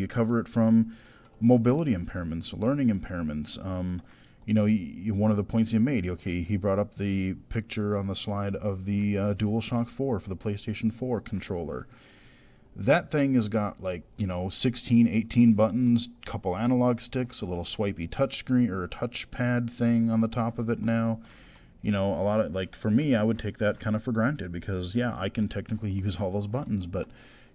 cover it from mobility impairments, learning impairments. One of the points he made, he brought up the picture on the slide of the DualShock 4 for the PlayStation 4 controller. That thing has got 16, 18 buttons, couple analog sticks, a little swipey touchscreen or a touchpad thing on the top of it now. A lot of, for me, I would take that kind of for granted because, yeah, I can technically use all those buttons, but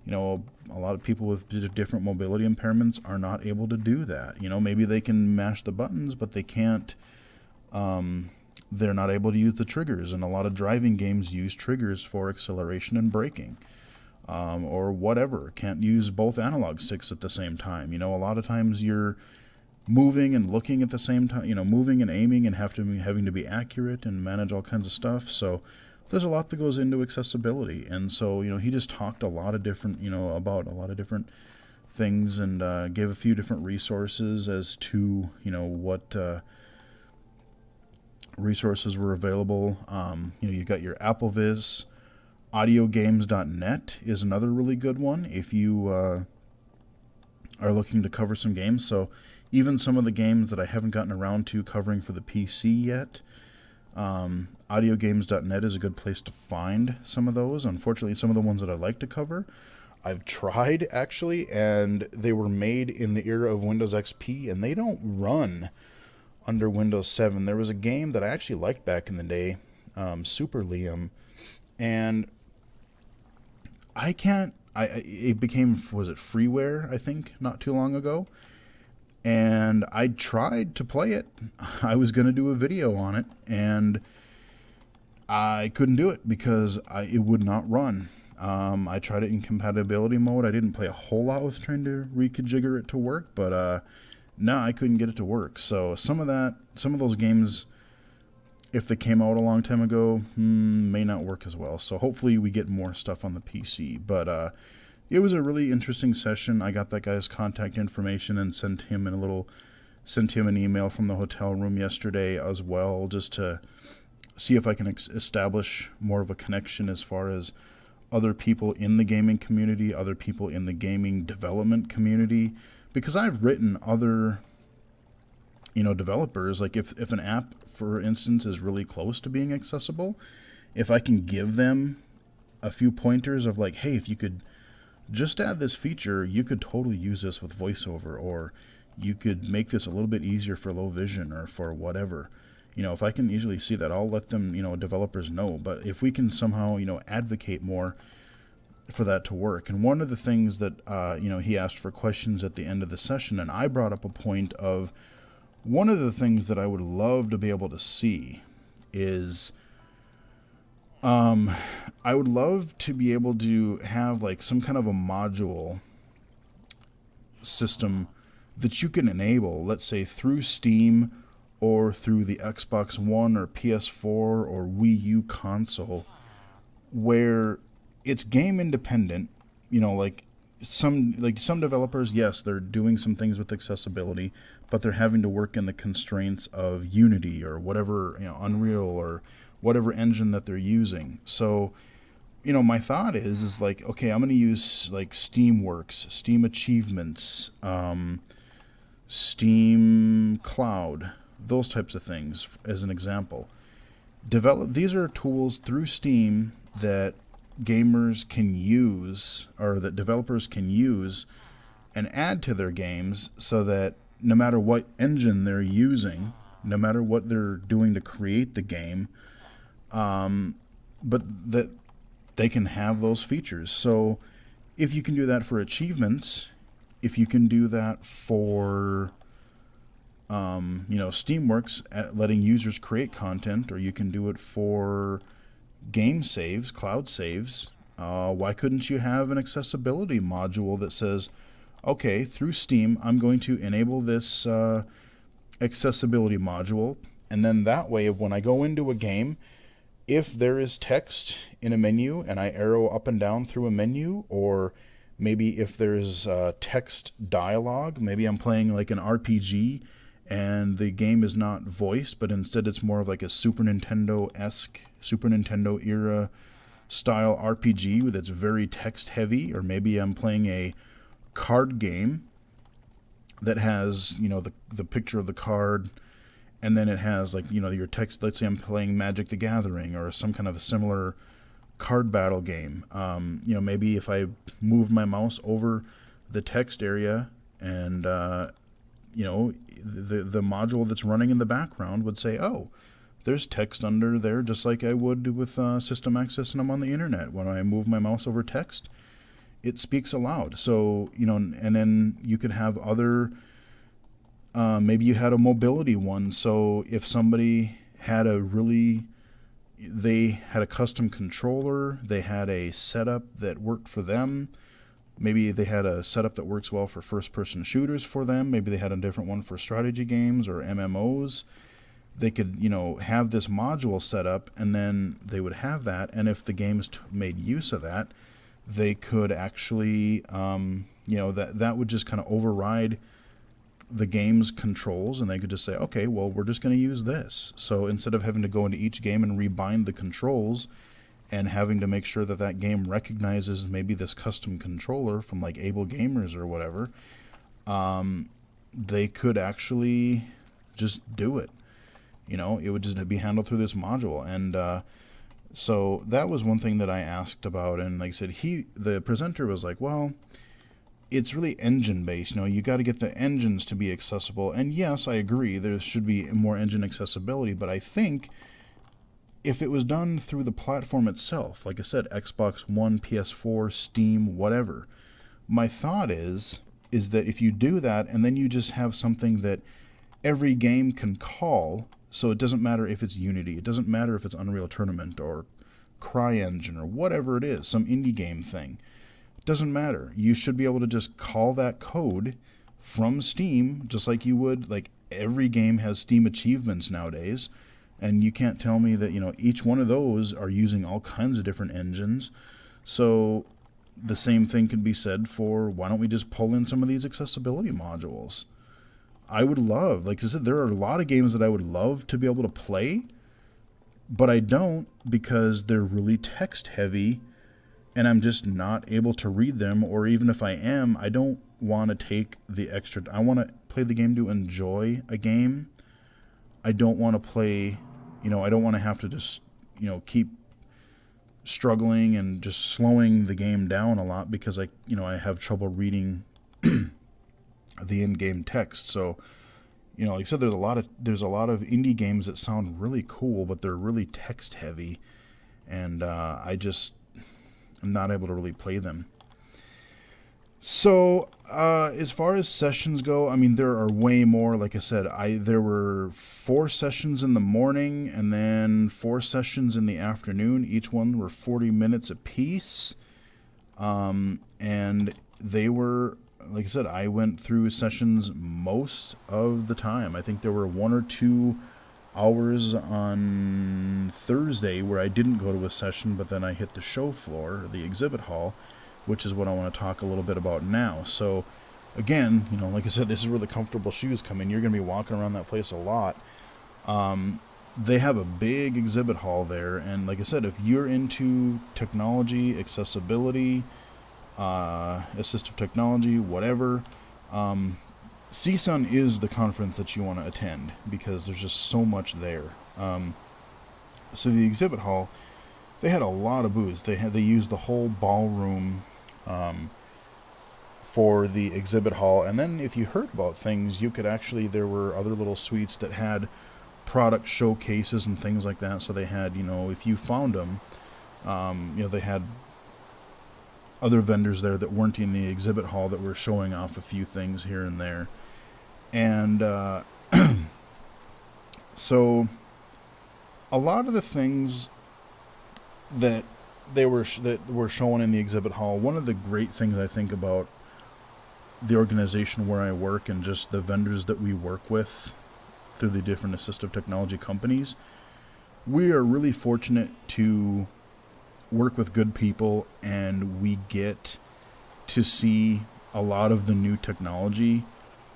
a lot of people with different mobility impairments are not able to do that. Maybe they can mash the buttons, but they can't, they're not able to use the triggers. And a lot of driving games use triggers for acceleration and braking, or whatever. Can't use both analog sticks at the same time. A lot of times you're moving and looking at the same time, moving and aiming and having to be accurate and manage all kinds of stuff. So there's a lot that goes into accessibility, and so he just talked a lot of different about a lot of different things, and gave a few different resources as to what resources were available. You got your AppleVis, audiogames.net is another really good one if you are looking to cover some games. So even some of the games that I haven't gotten around to covering for the PC yet, audiogames.net is a good place to find some of those. Unfortunately, some of the ones that I like to cover, I've tried actually, and they were made in the era of Windows XP, and they don't run under Windows 7. There was a game that I actually liked back in the day, Super Liam, and it became, was it freeware, I think, not too long ago. And I tried to play it. I was going to do a video on it, and I couldn't do it because it would not run. I tried it in compatibility mode. I didn't play a whole lot with trying to reconfigure it to work, but no, I couldn't get it to work. So some of those games, if they came out a long time ago, may not work as well. So hopefully we get more stuff on the PC. But it was a really interesting session. I got that guy's contact information and sent him an email from the hotel room yesterday as well, just to see if I can establish more of a connection as far as other people in the gaming community, other people in the gaming development community, because I've written other developers, like if an app, for instance, is really close to being accessible, if I can give them a few pointers of hey, if you could just add this feature, you could totally use this with VoiceOver, or you could make this a little bit easier for low vision or for whatever. If I can easily see that, I'll let them, developers know. But if we can somehow, advocate more for that to work. And one of the things that, he asked for questions at the end of the session, and I brought up a point of one of the things that I would love to be able to see is I would love to be able to have some kind of a module system that you can enable, let's say through Steam or through the Xbox One or PS4 or Wii U console, where it's game independent. Some developers, yes, they're doing some things with accessibility, but they're having to work in the constraints of Unity or whatever, Unreal or whatever engine that they're using. So, my thought is okay, I'm going to use Steamworks, Steam Achievements, Steam Cloud, those types of things as an example. These are tools through Steam that gamers can use, or that developers can use and add to their games, so that no matter what engine they're using, no matter what they're doing to create the game, but that they can have those features. So if you can do that for achievements, if you can do that for Steamworks at letting users create content, or you can do it for game saves, cloud saves. Why couldn't you have an accessibility module that says, okay, through Steam, I'm going to enable this accessibility module, and then that way, when I go into a game, if there is text in a menu and I arrow up and down through a menu, or maybe if there's text dialogue, maybe I'm playing like an RPG and the game is not voiced, but instead it's more of like a Super Nintendo-esque, Super Nintendo era style RPG that's very text heavy, or maybe I'm playing a card game that has, the picture of the card, and then it has like, your text. Let's say I'm playing Magic the Gathering or some kind of a similar card battle game. Maybe if I moved my mouse over the text area and the module that's running in the background would say, oh, there's text under there, just like I would with system access and I'm on the internet. When I move my mouse over text, it speaks aloud. So, and then you could have other, maybe you had a mobility one. So if somebody had they had a custom controller, they had a setup that worked for them. Maybe they had a setup that works well for first-person shooters for them. Maybe they had a different one for strategy games or MMOs. They could, have this module set up, and then they would have that. And if the games made use of that, they could actually, that would just kind of override the game's controls, and they could just say, okay, well, we're just going to use this. So instead of having to go into each game and rebind the controls, and having to make sure that that game recognizes maybe this custom controller from like Able Gamers or whatever, they could actually just do it. It would just be handled through this module. And so that was one thing that I asked about. And like I said, the presenter was like, well, it's really engine based. You got to get the engines to be accessible. And yes, I agree, there should be more engine accessibility, but I think if it was done through the platform itself, like I said, Xbox One, PS4, Steam, whatever, my thought is that if you do that and then you just have something that every game can call, so it doesn't matter if it's Unity, it doesn't matter if it's Unreal Tournament or CryEngine or whatever it is, some indie game thing, it doesn't matter. You should be able to just call that code from Steam, just like you would, like every game has Steam achievements nowadays. And you can't tell me that, each one of those are using all kinds of different engines. So the same thing could be said for, why don't we just pull in some of these accessibility modules? I would love, like I said, there are a lot of games that I would love to be able to play, but I don't, because they're really text heavy and I'm just not able to read them. Or even if I am, I don't want to take the extra. I want to play the game to enjoy a game. I don't want to play, I don't want to have to just, keep struggling and just slowing the game down a lot because I have trouble reading the in-game text. So, like I said, there's a lot of indie games that sound really cool, but they're really text heavy, and I'm not able to really play them. So, as far as sessions go, there are way more. Like I said, there were 4 sessions in the morning and then 4 sessions in the afternoon. Each one were 40 minutes apiece. And they were, like I said, I went through sessions most of the time. I think there were 1 or 2 hours on Thursday where I didn't go to a session, but then I hit the show floor, the exhibit hall, which is what I want to talk a little bit about now. So, again, like I said, this is where the comfortable shoes come in. You're going to be walking around that place a lot. They have a big exhibit hall there, and like I said, if you're into technology, accessibility, assistive technology, whatever, CSUN is the conference that you want to attend because there's just so much there. So the exhibit hall, they had a lot of booths. They used the whole ballroom for the exhibit hall. And then if you heard about things, you could actually, there were other little suites that had product showcases and things like that. So they had, if you found them, they had other vendors there that weren't in the exhibit hall that were showing off a few things here and there. And so a lot of the things that that were shown in the exhibit hall, one of the great things I think about the organization where I work and just the vendors that we work with through the different assistive technology companies, we are really fortunate to work with good people, and we get to see a lot of the new technology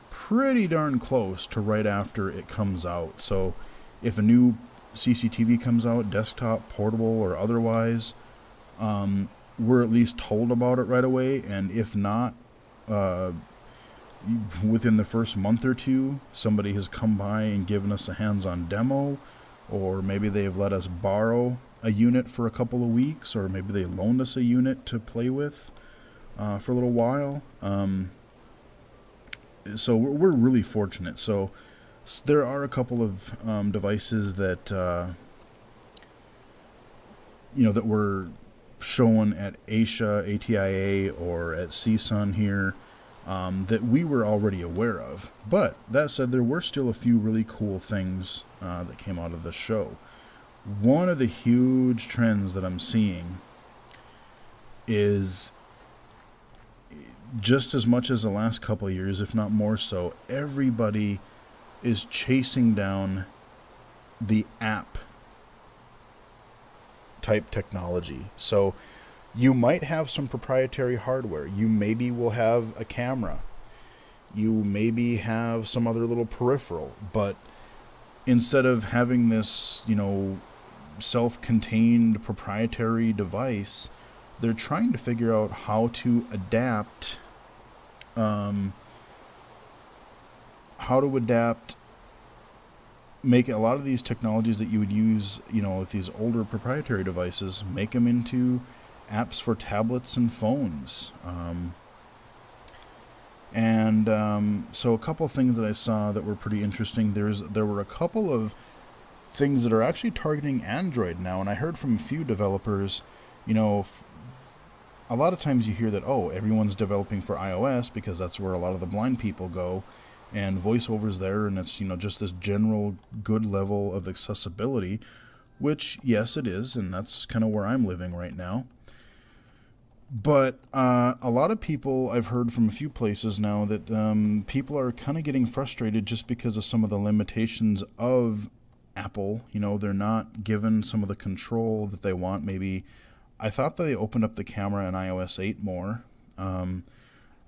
pretty darn close to right after it comes out. So if a new CCTV comes out, desktop, portable, or otherwise, we're at least told about it right away, and if not, within the first month or two, somebody has come by and given us a hands-on demo, or maybe they've let us borrow a unit for a couple of weeks, or maybe they loaned us a unit to play with for a little while. So we're really fortunate. So there are a couple of devices that that were shown at ATIA or at CSUN here that we were already aware of. But that said, there were still a few really cool things that came out of the show. One of the huge trends that I'm seeing is, just as much as the last couple of years, if not more so, everybody is chasing down the app type technology. So you might have some proprietary hardware. You maybe will have a camera. You maybe have some other little peripheral. But instead of having this, self-contained proprietary device, they're trying to figure out how to adapt, make a lot of these technologies that you would use, with these older proprietary devices, make them into apps for tablets and phones. So a couple of things that I saw that were pretty interesting. There were a couple of things that are actually targeting Android now, and I heard from a few developers, a lot of times you hear that, everyone's developing for iOS because that's where a lot of the blind people go, and VoiceOver's there, and it's, just this general good level of accessibility, which, yes, it is, and that's kind of where I'm living right now. But a lot of people, I've heard from a few places now that people are kind of getting frustrated just because of some of the limitations of Apple. They're not given some of the control that they want. Maybe I thought they opened up the camera in iOS 8 more. And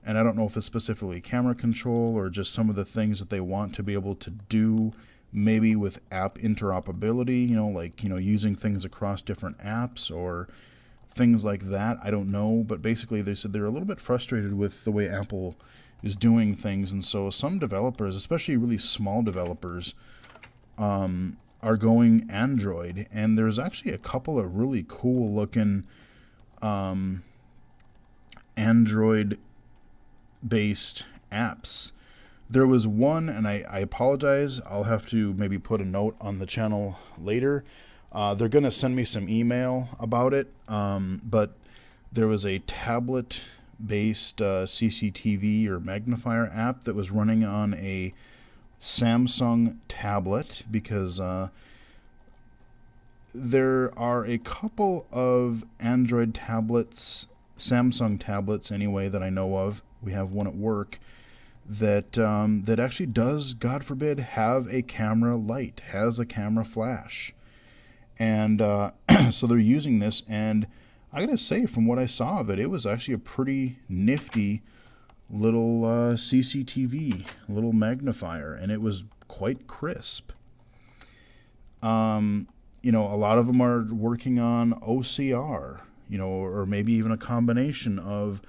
I don't know if it's specifically camera control or just some of the things that they want to be able to do, maybe with app interoperability, using things across different apps or things like that. I don't know. But basically they said they're a little bit frustrated with the way Apple is doing things. And so some developers, especially really small developers, are going Android, and there's actually a couple of really cool looking Android based apps. There was one, and I apologize, I'll have to maybe put a note on the channel later. They're going to send me some email about it, but there was a tablet based CCTV or magnifier app that was running on a Samsung tablet, because there are a couple of Android tablets, Samsung tablets anyway, that I know of. We have one at work that actually does, God forbid, have a camera light, has a camera flash. And so they're using this, and I gotta say, from what I saw of it, it was actually a pretty nifty little CCTV, little magnifier, and it was quite crisp. A lot of them are working on OCR, or maybe even a combination of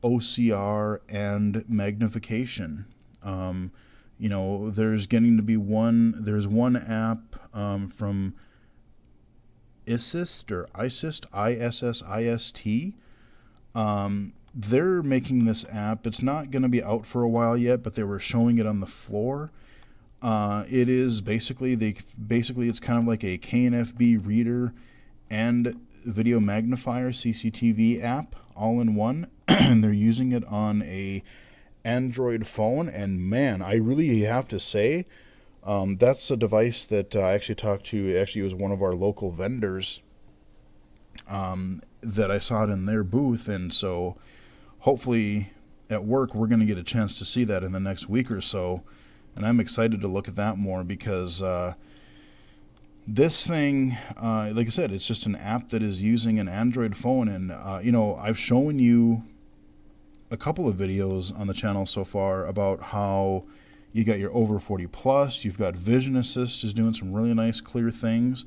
OCR and magnification. There's getting to be one app from ISIST or ISIST, ISSIST. They're making this app. It's not going to be out for a while yet, but they were showing it on the floor. It is basically it's kind of like a KNFB reader and video magnifier CCTV app all-in-one, and they're using it on a Android phone. And man, I really have to say, that's a device that I actually talked to. Actually, it was one of our local vendors that I saw it in their booth, and so hopefully at work we're going to get a chance to see that in the next week or so, and I'm excited to look at that more because this thing, like I said, it's just an app that is using an Android phone, and I've shown you a couple of videos on the channel so far about how you got your over 40 plus, you've got Vision Assist is doing some really nice clear things.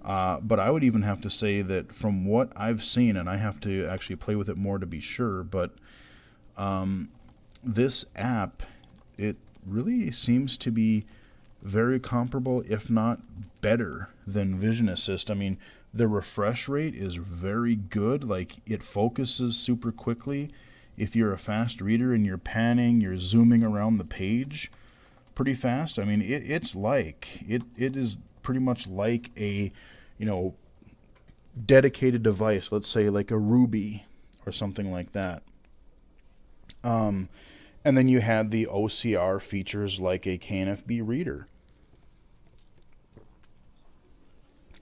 But I would even have to say that from what I've seen, and I have to actually play with it more to be sure, but this app, it really seems to be very comparable, if not better, than Vision Assist. I mean, the refresh rate is very good. Like, it focuses super quickly. If you're a fast reader and you're panning, you're zooming around the page pretty fast. I mean, it is pretty much like a, dedicated device, let's say like a Ruby or something like that. And then you had the OCR features like a KNFB reader.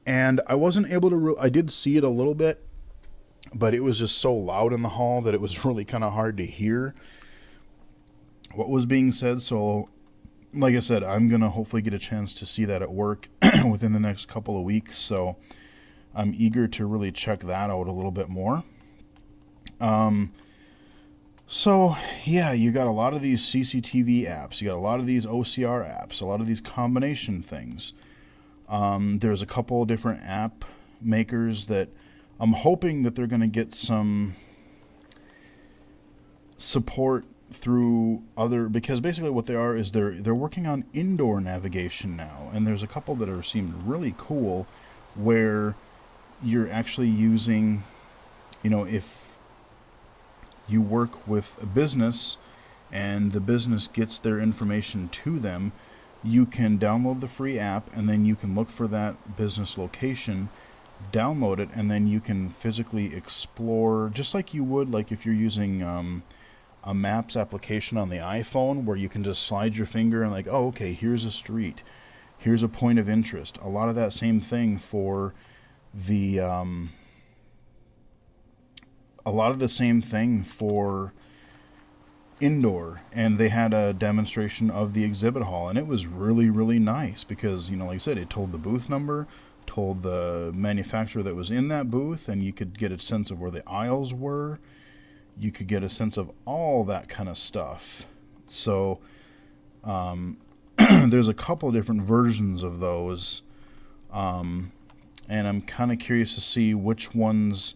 And I wasn't able to, I did see it a little bit, but it was just so loud in the hall that it was really kind of hard to hear what was being said. So, like I said, I'm going to hopefully get a chance to see that at work within the next couple of weeks. So I'm eager to really check that out a little bit more. So yeah, you got a lot of these CCTV apps, you got a lot of these OCR apps, a lot of these combination things. There's a couple of different app makers that I'm hoping that they're going to get some support through other, because basically what they are is they're working on indoor navigation now, and there's a couple that are seemed really cool where you're actually using, if you work with a business and the business gets their information to them, you can download the free app and then you can look for that business location, download it, and then you can physically explore, just like you would like if you're using a maps application on the iPhone, where you can just slide your finger and like, oh, okay, here's a street, here's a point of interest. A lot of that same thing for the indoor. And they had a demonstration of the exhibit hall, and it was really, really nice because, like I said, it told the booth number, told the manufacturer that was in that booth, and you could get a sense of where the aisles were. You could get a sense of all that kind of stuff. So there's a couple of different versions of those, and I'm kind of curious to see which ones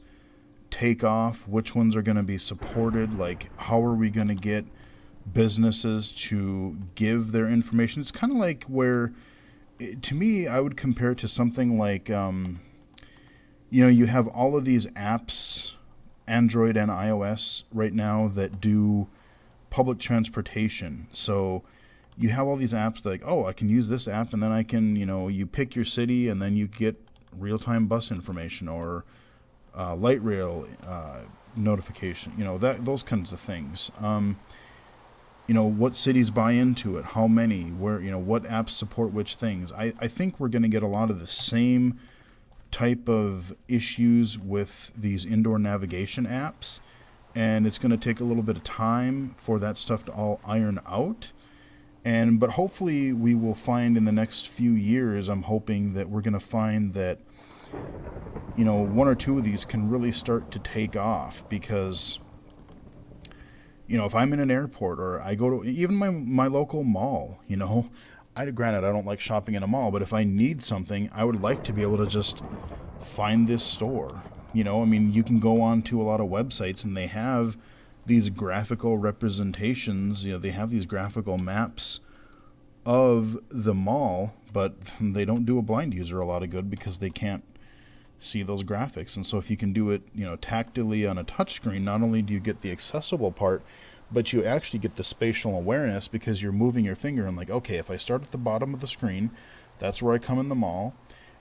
take off, which ones are going to be supported. Like, how are we going to get businesses to give their information? It's kind of like where, to me, I would compare it to something like, you have all of these apps, Android and iOS right now, that do public transportation. So you have all these apps that, like, oh, I can use this app, and then I can, you pick your city, and then you get real-time bus information or light rail notification, those kinds of things. What cities buy into it, how many, where, what apps support which things. I think we're going to get a lot of the same type of issues with these indoor navigation apps, and it's going to take a little bit of time for that stuff to all iron out. But hopefully we will find in the next few years, I'm hoping that we're going to find that one or two of these can really start to take off, because if I'm in an airport, or I go to even my local mall, granted, I don't like shopping in a mall, but if I need something, I would like to be able to just find this store. You can go on to a lot of websites, and they have these graphical representations. They have these graphical maps of the mall, but they don't do a blind user a lot of good because they can't see those graphics. And so if you can do it, tactilely on a touchscreen, not only do you get the accessible part, but you actually get the spatial awareness, because you're moving your finger and like, okay, if I start at the bottom of the screen, that's where I come in the mall,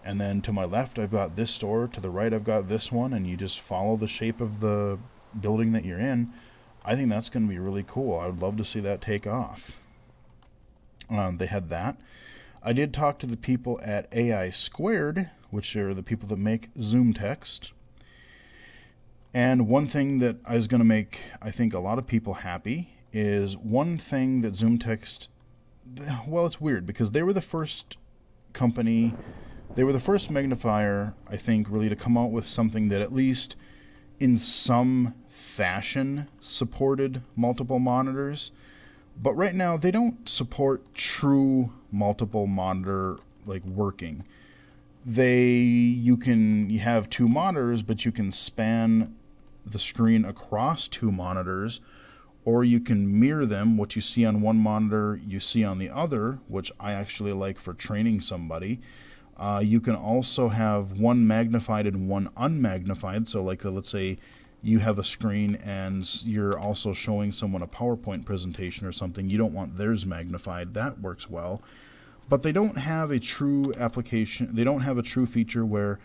and then to my left I've got this store, to the right I've got this one, and you just follow the shape of the building that you're in, I think that's going to be really cool. I would love to see that take off. They had that. I did talk to the people at AI Squared, which are the people that make Zoom Text. And one thing that is going to make, I think, a lot of people happy is one thing that Zoom Text, well, it's weird because they were the first company, they were the first magnifier, I think, really to come out with something that at least in some fashion supported multiple monitors. But right now they don't support true multiple monitor like working. You have two monitors, but you can span the screen across two monitors, or you can mirror them. What you see on one monitor, you see on the other, which I actually like for training somebody. You can also have one magnified and one unmagnified. So like, let's say you have a screen and you're also showing someone a PowerPoint presentation or something. You don't want theirs magnified. That works well. But they don't have a true application. They don't have a true feature where,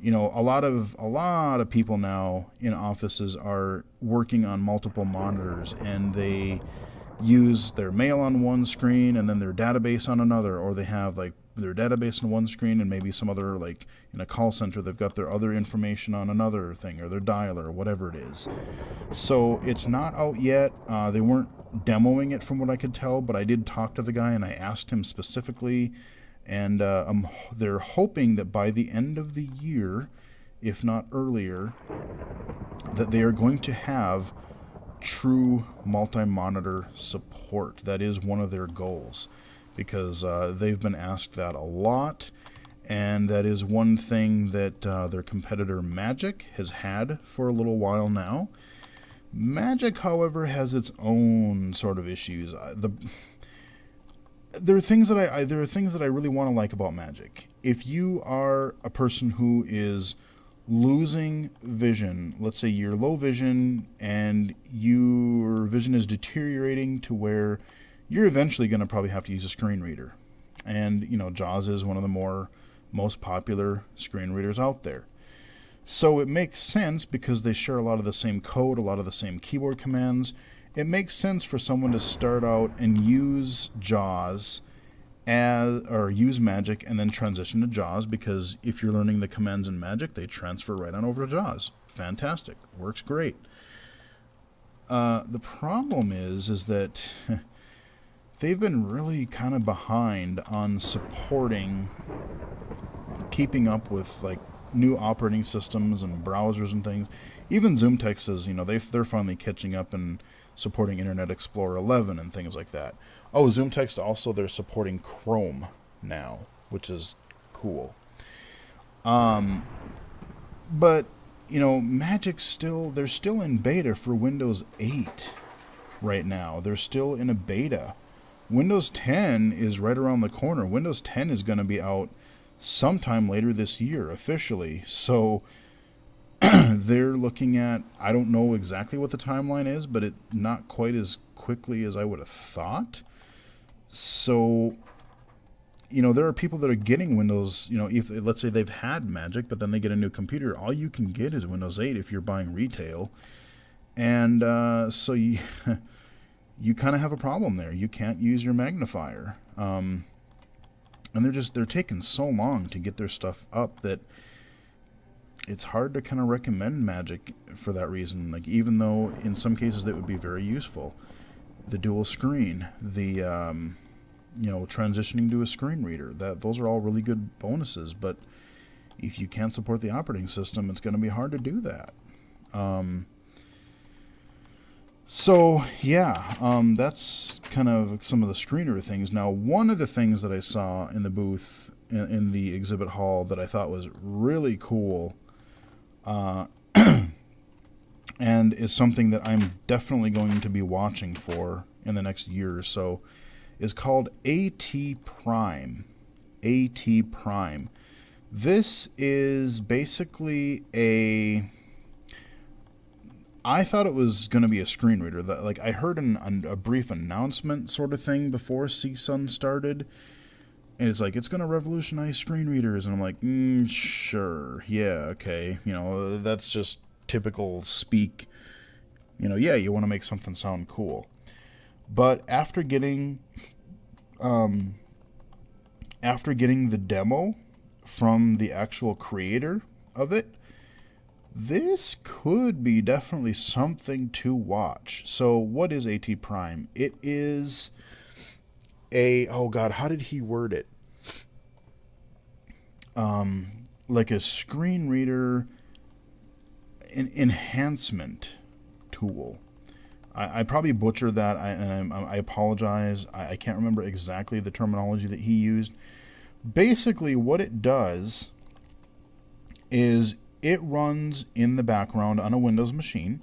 you know, a lot of people now in offices are working on multiple monitors, and they use their mail on one screen and then their database on another, or they have like their database on one screen and maybe some other, like in a call center, they've got their other information on another thing, or their dialer, or whatever it is. So it's not out yet. They weren't demoing it from what I could tell, but I did talk to the guy and I asked him specifically, and they're hoping that by the end of the year, if not earlier, that they are going to have true multi-monitor support. That is one of their goals, because they've been asked that a lot, and that is one thing that their competitor Magic has had for a little while now. Magic, however, has its own sort of issues. There are things that I really want to like about Magic. If you are a person who is losing vision, let's say you're low vision and your vision is deteriorating to where you're eventually going to probably have to use a screen reader. And, you know, JAWS is one of the most popular screen readers out there. So it makes sense, because they share a lot of the same code, a lot of the same keyboard commands. It makes sense for someone to start out and use JAWS or use Magic and then transition to JAWS, because if you're learning the commands in Magic, they transfer right on over to JAWS. Fantastic. Works great. The problem is that they've been really kind of behind on keeping up with like new operating systems and browsers and things. Even ZoomText says, you know, they're finally catching up and supporting Internet Explorer 11 and things like that. Oh, ZoomText also, they're supporting Chrome now, which is cool. But, you know, Magic they're still in beta for Windows 8 right now. They're still in a beta. Windows 10 is right around the corner. Windows 10 is going to be out sometime later this year officially. So they're looking at, I don't know exactly what the timeline is, but it not quite as quickly as I would have thought. So, you know, there are people that are getting Windows, you know, if let's say they've had Magic, but then they get a new computer, all you can get is Windows 8 if you're buying retail. And so you kind of have a problem there. You can't use your magnifier. And they're taking so long to get their stuff up that it's hard to kind of recommend Magic for that reason. Like, even though in some cases it would be very useful, the dual screen, the transitioning to a screen reader, those are all really good bonuses. But if you can't support the operating system, it's going to be hard to do that. So yeah, that's kind of some of the screener things. Now, one of the things that I saw in the booth in the exhibit hall that I thought was really cool, and is something that I'm definitely going to be watching for in the next year or so, is called AT Prime. AT Prime. This is basically I thought it was going to be a screen reader. Like, I heard a brief announcement sort of thing before CSUN started, and it's like, it's going to revolutionize screen readers, and I'm like, sure, yeah, okay, you know, that's just typical speak Yeah, you want to make something sound cool. But after getting the demo from the actual creator of it, this could be definitely something to watch. So what is AT Prime? It is oh God, how did he word it? Like a screen reader enhancement tool. I probably butchered that, and I apologize. I can't remember exactly the terminology that he used. Basically, what it does is it runs in the background on a Windows machine.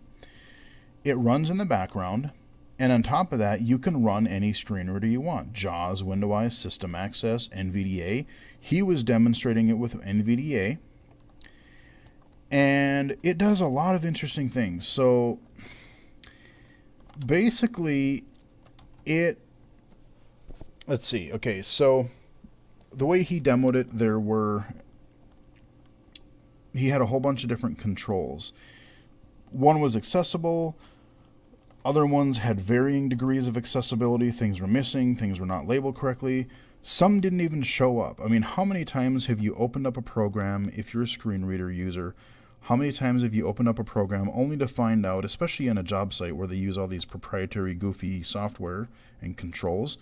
It runs in the background, and on top of that, you can run any screen reader you want. JAWS, Windows, System Access, NVDA. He was demonstrating it with NVDA, and it does a lot of interesting things. So basically, let's see. Okay, so the way he demoed it, he had a whole bunch of different controls. One was accessible. Other ones had varying degrees of accessibility. Things were missing. Things were not labeled correctly. Some didn't even show up. I mean, how many times have you opened up a program, if you're a screen reader user, how many times have you opened up a program only to find out, especially in a job site where they use all these proprietary goofy software and controls,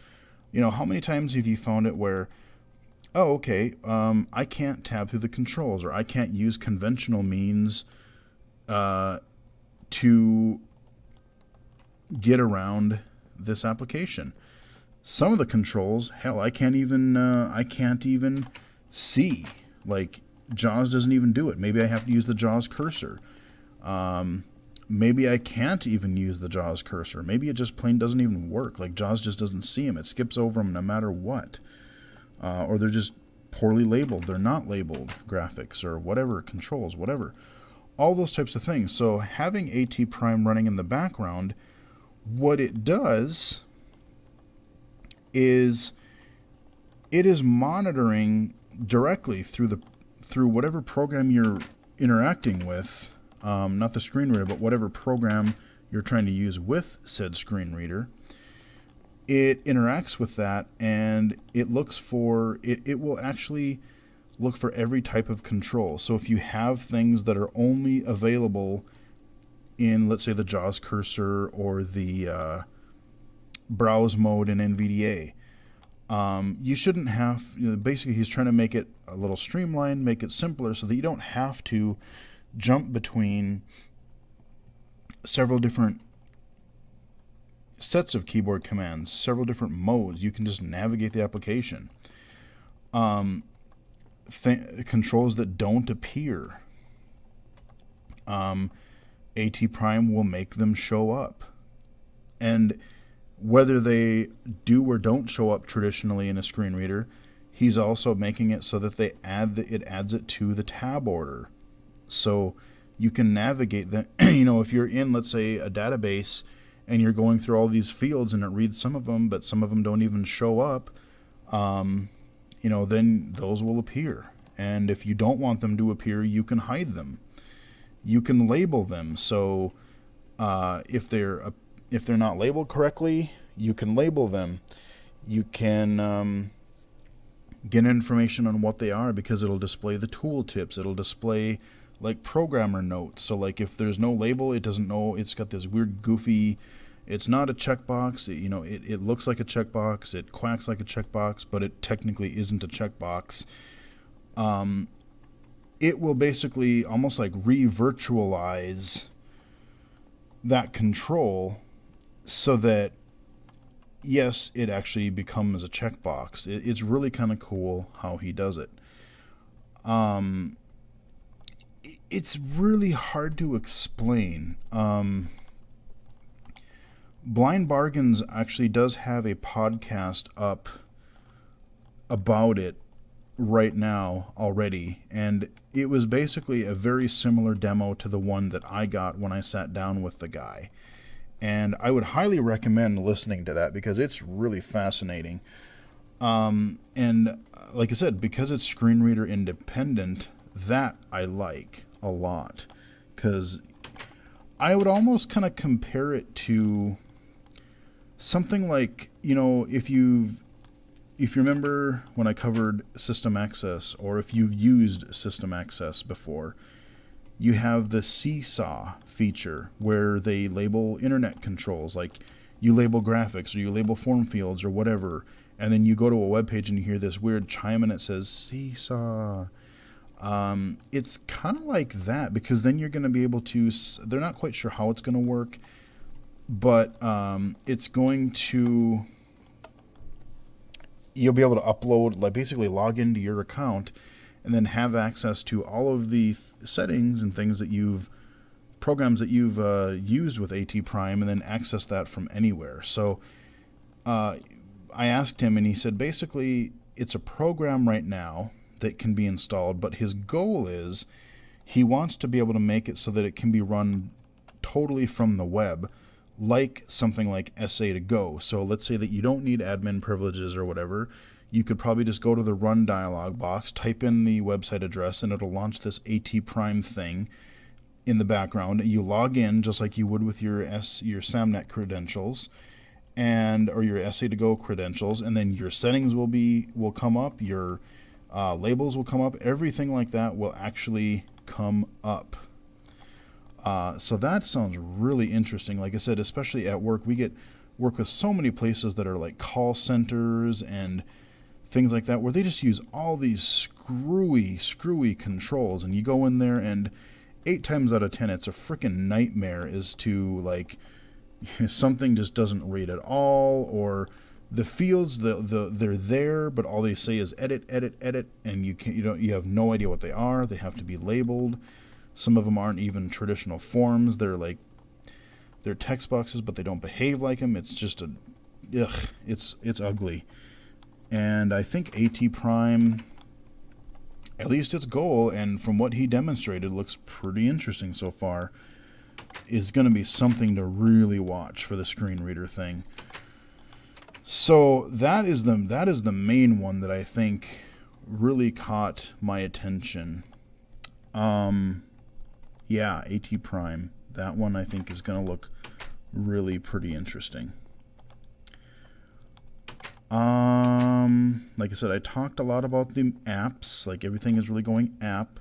how many times have you found it where, oh, okay, I can't tab through the controls, or I can't use conventional means to get around this application. Some of the controls, hell, I can't even see. Like, JAWS doesn't even do it. Maybe I have to use the JAWS cursor. Maybe I can't even use the JAWS cursor. Maybe it just plain doesn't even work. Like, JAWS just doesn't see them. It skips over them no matter what. Or they're just poorly labeled. They're not labeled graphics or whatever, controls, whatever. All those types of things. So having AT Prime running in the background, what it does is it is monitoring directly through whatever program you're interacting with, not the screen reader, but whatever program you're trying to use with said screen reader. It interacts with that, and it looks for it will actually look for every type of control. So if you have things that are only available in, let's say, the JAWS cursor or the browse mode in NVDA, you shouldn't have, basically he's trying to make it a little streamlined, make it simpler so that you don't have to jump between several different sets of keyboard commands, several different modes. You can just navigate the application. Controls that don't appear, AT Prime will make them show up. And whether they do or don't show up traditionally in a screen reader, he's also making it so that it adds it to the tab order. So you can navigate that. If you're in, let's say, a database and you're going through all these fields and it reads some of them, but some of them don't even show up, then those will appear. And if you don't want them to appear, you can hide them. You can label them. So if they're not labeled correctly, you can label them. You can get information on what they are because it'll display the tooltips. It'll display like programmer notes. So like if there's no label, it doesn't know. It's got this weird goofy. It's not a checkbox. It looks like a checkbox. It quacks like a checkbox, but it technically isn't a checkbox. It will basically almost like re-virtualize that control so that, yes, it actually becomes a checkbox. It's really kind of cool how he does it. It's really hard to explain. Blind Bargains actually does have a podcast up about it right now already, and it was basically a very similar demo to the one that I got when I sat down with the guy. And I would highly recommend listening to that because it's really fascinating. And like I said, because it's screen reader independent, that I like a lot. Because I would almost kind of compare it to something like, if you remember when I covered System Access, or if you've used System Access before, you have the seesaw feature where they label internet controls, like you label graphics or you label form fields or whatever, and then you go to a web page and you hear this weird chime and it says seesaw. It's kind of like that, because then you're going to be able to, they're not quite sure how it's going to work, but it's going to, you'll be able to upload, like basically log into your account and then have access to all of the settings and things that programs that you've used with AT Prime, and then access that from anywhere. So I asked him, and he said basically it's a program right now that can be installed, but his goal is he wants to be able to make it so that it can be run totally from the web, like something like SA2Go. So let's say that you don't need admin privileges or whatever. You could probably just go to the run dialog box, type in the website address, and it'll launch this AT Prime thing in the background. You log in just like you would with your SAMnet credentials or your SA2Go credentials, and then your settings will come up, your labels will come up, everything like that will actually come up. So that sounds really interesting. Like I said, especially at work, we get work with so many places that are like call centers and things like that, where they just use all these screwy controls, and you go in there and 8 times out of 10 it's a freaking nightmare as to, like, something just doesn't read at all, or the fields they're there, but all they say is edit, and you have no idea what they are. They have to be labeled. Some of them aren't even traditional forms. They're text boxes, but they don't behave like them. It's just it's ugly. And I think AT Prime, at least its goal, and from what he demonstrated, looks pretty interesting so far, is going to be something to really watch for the screen reader thing. So that is the main one that I think really caught my attention. Yeah, AT Prime. That one I think is going to look really pretty interesting. Like I said, I talked a lot about the apps, like everything is really going app.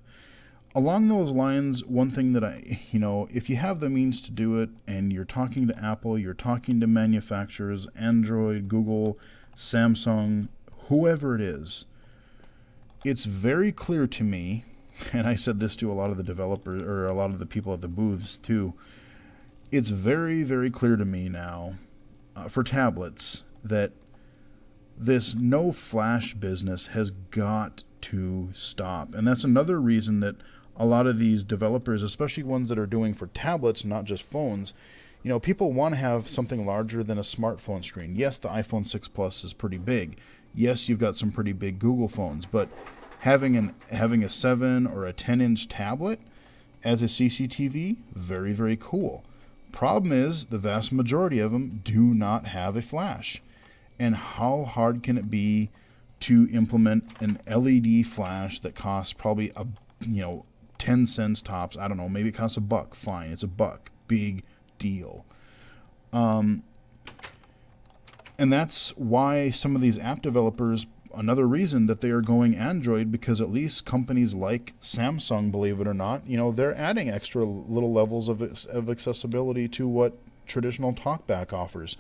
Along those lines, one thing that if you have the means to do it, and you're talking to Apple, you're talking to manufacturers, Android, Google, Samsung, whoever it is, it's very clear to me, and I said this to a lot of the developers, or a lot of the people at the booths too, it's very, very clear to me now, for tablets, that this no flash business has got to stop. And that's another reason that a lot of these developers, especially ones that are doing for tablets, not just phones, people want to have something larger than a smartphone screen. Yes, the iPhone 6 Plus is pretty big. Yes, you've got some pretty big Google phones, but having a 7 or a 10-inch tablet as a CCTV, very, very cool. Problem is, the vast majority of them do not have a flash. And how hard can it be to implement an LED flash that costs probably 10 cents tops? I don't know, maybe it costs $1. Fine, it's $1. Big deal. And that's why some of these app developers, another reason that they are going Android, because at least companies like Samsung, believe it or not, they're adding extra little levels of accessibility to what traditional TalkBack offers.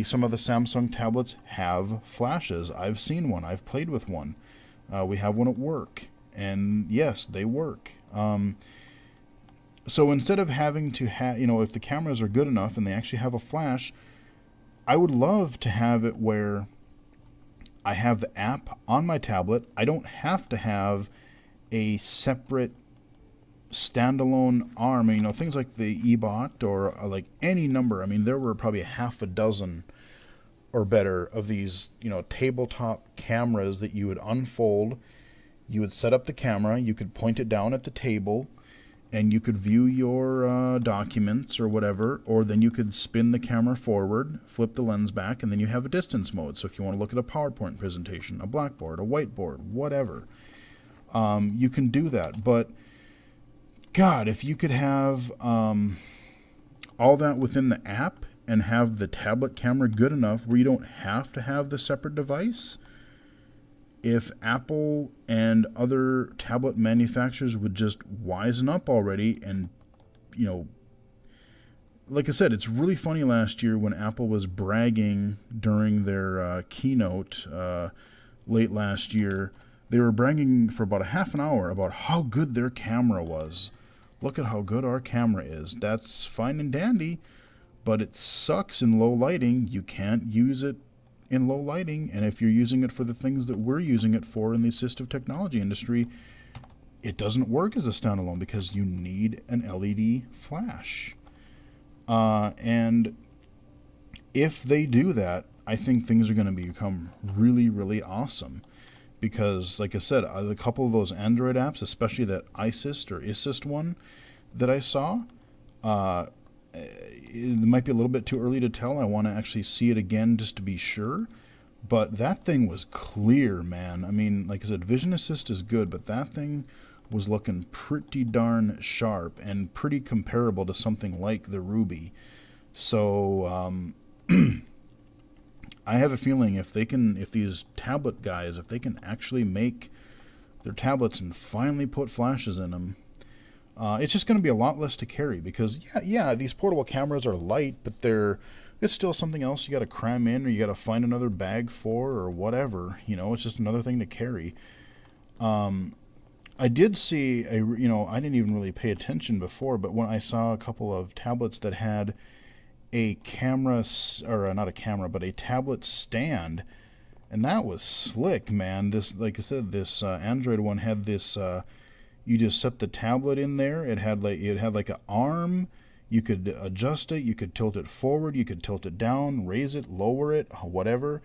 Some of the Samsung tablets have flashes. I've seen one. I've played with one. We have one at work, and yes, they work. So instead of having to have, if the cameras are good enough and they actually have a flash, I would love to have it where I have the app on my tablet. I don't have to have a separate standalone arm, things like the eBot or like any number. I mean, there were probably half a dozen or better of these, tabletop cameras that you would unfold. You would set up the camera, you could point it down at the table, and you could view your documents or whatever, or then you could spin the camera forward, flip the lens back, and then you have a distance mode. So if you want to look at a PowerPoint presentation, a blackboard, a whiteboard, whatever, you can do that. But God, if you could have all that within the app and have the tablet camera good enough where you don't have to have the separate device. If Apple and other tablet manufacturers would just wisen up already and, like I said, it's really funny last year when Apple was bragging during their keynote late last year. They were bragging for about a half an hour about how good their camera was. Look at how good our camera is. That's fine and dandy, but it sucks in low lighting. You can't use it in low lighting, and if you're using it for the things that we're using it for in the assistive technology industry, it doesn't work as a standalone because you need an LED flash. And if they do that, I think things are going to become really, really awesome. Because, like I said, a couple of those Android apps, especially that iSist one that I saw, it might be a little bit too early to tell. I want to actually see it again just to be sure. But that thing was clear, man. I mean, like I said, Vision Assist is good, but that thing was looking pretty darn sharp and pretty comparable to something like the Ruby. So, I have a feeling if these tablet guys, if they can actually make their tablets and finally put flashes in them, it's just going to be a lot less to carry because, yeah, these portable cameras are light, but it's still something else you got to cram in or you got to find another bag for or whatever. It's just another thing to carry. I did see I didn't even really pay attention before, but when I saw a couple of tablets that had a camera, or not a camera, but a tablet stand, and that was slick, man. This, like I said, this Android one had this. You just set the tablet in there. It had like an arm. You could adjust it. You could tilt it forward. You could tilt it down, raise it, lower it, whatever,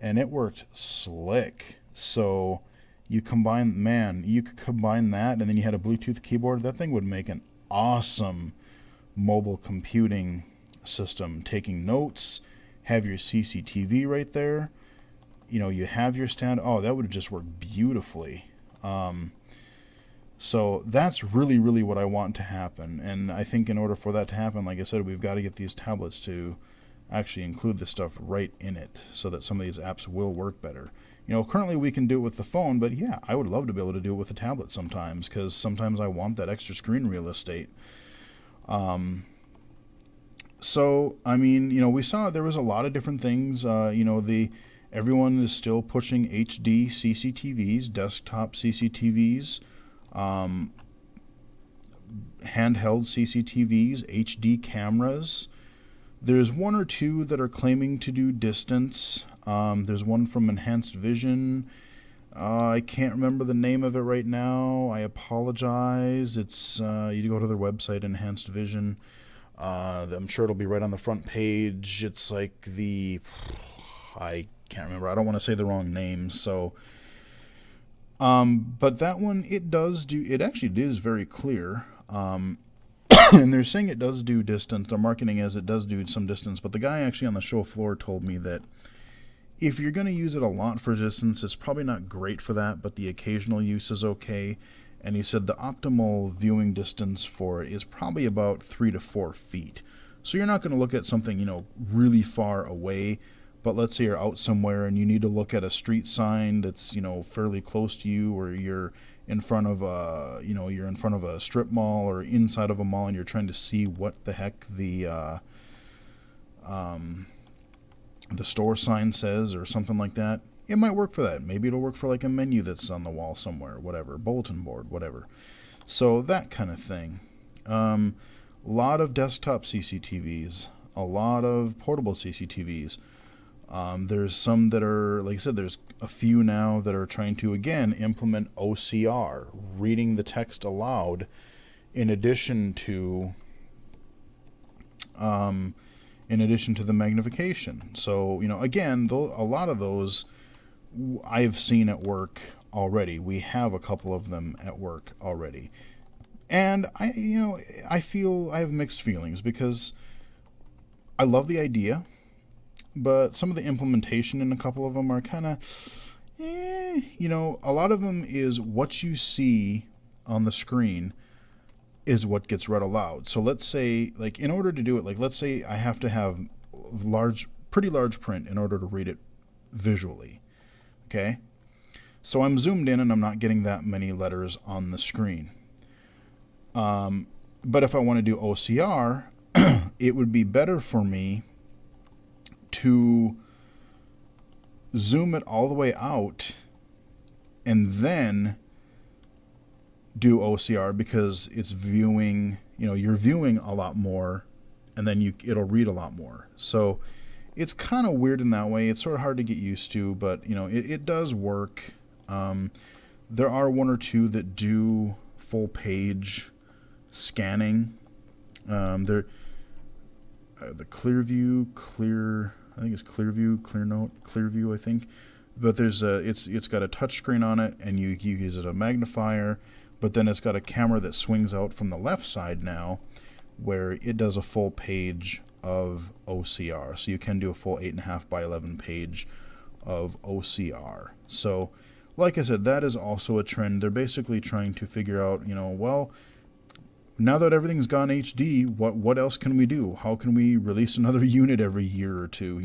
and it worked slick. So you could combine that, and then you had a Bluetooth keyboard. That thing would make an awesome mobile computing system. Taking notes, have your CCTV right there. You have your stand. Oh, that would just work beautifully. So that's really, really what I want to happen. And I think in order for that to happen, like I said, we've got to get these tablets to actually include this stuff right in it so that some of these apps will work better. Currently we can do it with the phone, but yeah, I would love to be able to do it with a tablet sometimes because sometimes I want that extra screen real estate. So, I mean, we saw there was a lot of different things. Everyone is still pushing HD CCTVs, desktop CCTVs, handheld CCTVs, HD cameras. There's one or two that are claiming to do distance. There's one from Enhanced Vision. I can't remember the name of it right now. I apologize. It's you go to their website, Enhanced Vision. I'm sure it'll be right on the front page. It's like I can't remember. I don't want to say the wrong name. So, but that one, it actually is very clear. And they're saying it does do distance. They're marketing as it does do some distance. But the guy actually on the show floor told me that if you're going to use it a lot for distance, it's probably not great for that, but the occasional use is okay. And he said the optimal viewing distance for it is probably about 3 to 4 feet. So you're not going to look at something, really far away. But let's say you're out somewhere and you need to look at a street sign that's, fairly close to you, or you're in front of a strip mall or inside of a mall and you're trying to see what the heck the store sign says or something like that. It might work for that. Maybe it'll work for like a menu that's on the wall somewhere, whatever, bulletin board, whatever. So that kind of thing. A lot of desktop CCTVs, a lot of portable CCTVs. There's some that are, like I said, there's a few now that are trying to, again, implement OCR, reading the text aloud, in addition to the magnification. So, again, a lot of those I've seen at work already. We have a couple of them at work already. And I feel I have mixed feelings because I love the idea, but some of the implementation in a couple of them are kind of, a lot of them is what you see on the screen is what gets read aloud. So let's say, like, in order to do it, like, let's say I have to have pretty large print in order to read it visually. Okay? So I'm zoomed in and I'm not getting that many letters on the screen. But if I want to do OCR, it would be better for me to zoom it all the way out and then do OCR, because it's viewing, you're viewing a lot more, and then it'll read a lot more. So it's kind of weird in that way. It's sort of hard to get used to, but it does work. There are one or two that do full page scanning. The Clearview, I think it's Clearview, Clearview, I think. But there's it's got a touch screen on it, and you use it as a magnifier. But then it's got a camera that swings out from the left side now, where it does a full page of OCR. So you can do a full 8.5 by 11 page of OCR. So, like I said, that is also a trend. They're basically trying to figure out, well, now that everything's gone HD, what else can we do? How can we release another unit every year or two?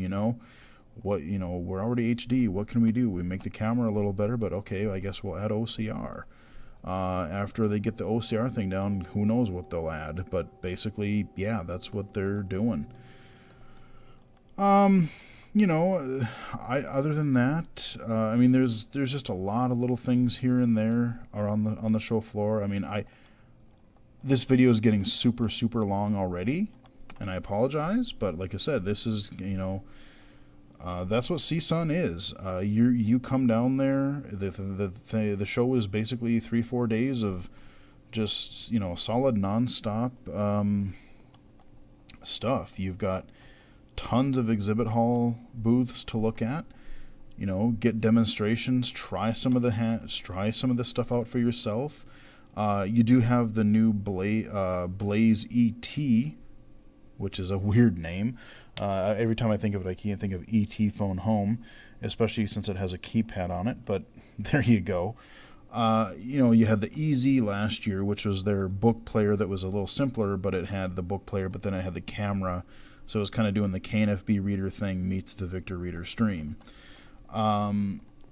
We're already HD. What can we do? We make the camera a little better, but okay, I guess we'll add OCR. After they get the OCR thing down, who knows what they'll add? But basically, yeah, that's what they're doing. Other than that, there's just a lot of little things here and there are on the show floor. This video is getting super, super long already, and I apologize, but like I said, this is, that's what CSUN is. You come down there, the show is basically 3-4 days of just, solid nonstop stuff. You've got tons of exhibit hall booths to look at. Get demonstrations, try some of the stuff out for yourself. You do have the new Blaze ET, which is a weird name. Every time I think of it, I can't think of ET Phone Home, especially since it has a keypad on it, but there you go. You had the Easy last year, which was their book player that was a little simpler, but it had the book player, but then it had the camera, so it was kind of doing the KNFB reader thing meets the Victor Reader Stream.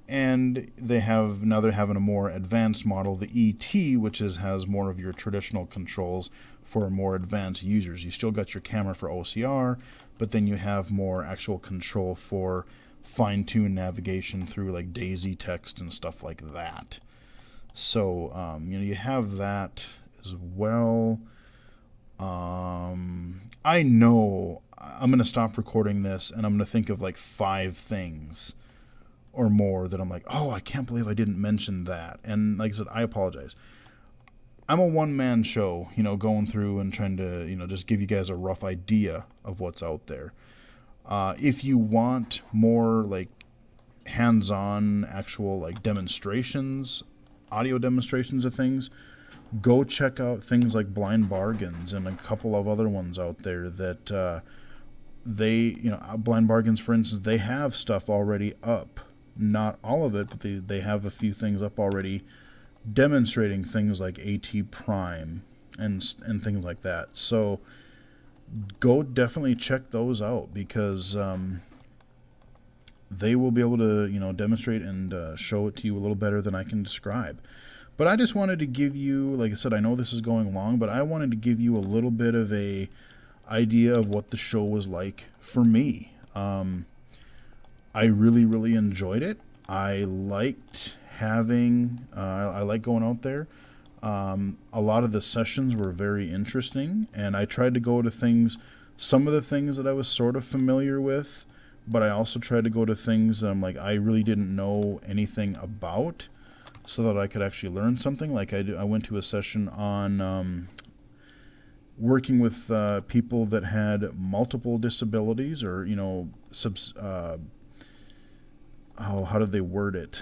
And they're having a more advanced model, the ET, which has more of your traditional controls for more advanced users. You still got your camera for OCR, but then you have more actual control for fine-tuned navigation through like daisy text and stuff like that. So you have that as well. I know I'm going to stop recording this and I'm going to think of like 5 things or more that I'm like, oh, I can't believe I didn't mention that. And like I said, I apologize. I'm a one-man show, going through and trying to, just give you guys a rough idea of what's out there. If you want more like hands-on actual like demonstrations, audio demonstrations of things, go check out things like Blind Bargains and a couple of other ones out there that Blind Bargains, for instance, they have stuff already up. Not all of it, but they have a few things up already demonstrating things like AT Prime and things like that. So go definitely check those out, because they will be able to demonstrate and show it to you a little better than I can describe. But I just wanted to give you, like I said, I know this is going long, but I wanted to give you a little bit of a idea of what the show was like for me. I really, really enjoyed it. I liked I like going out there. A lot of the sessions were very interesting, and I tried to go to some of the things that I was sort of familiar with, but I also tried to go to things that I'm like, I really didn't know anything about, so that I could actually learn something. Like I went to a session on working with people that had multiple disabilities, or how did they word it?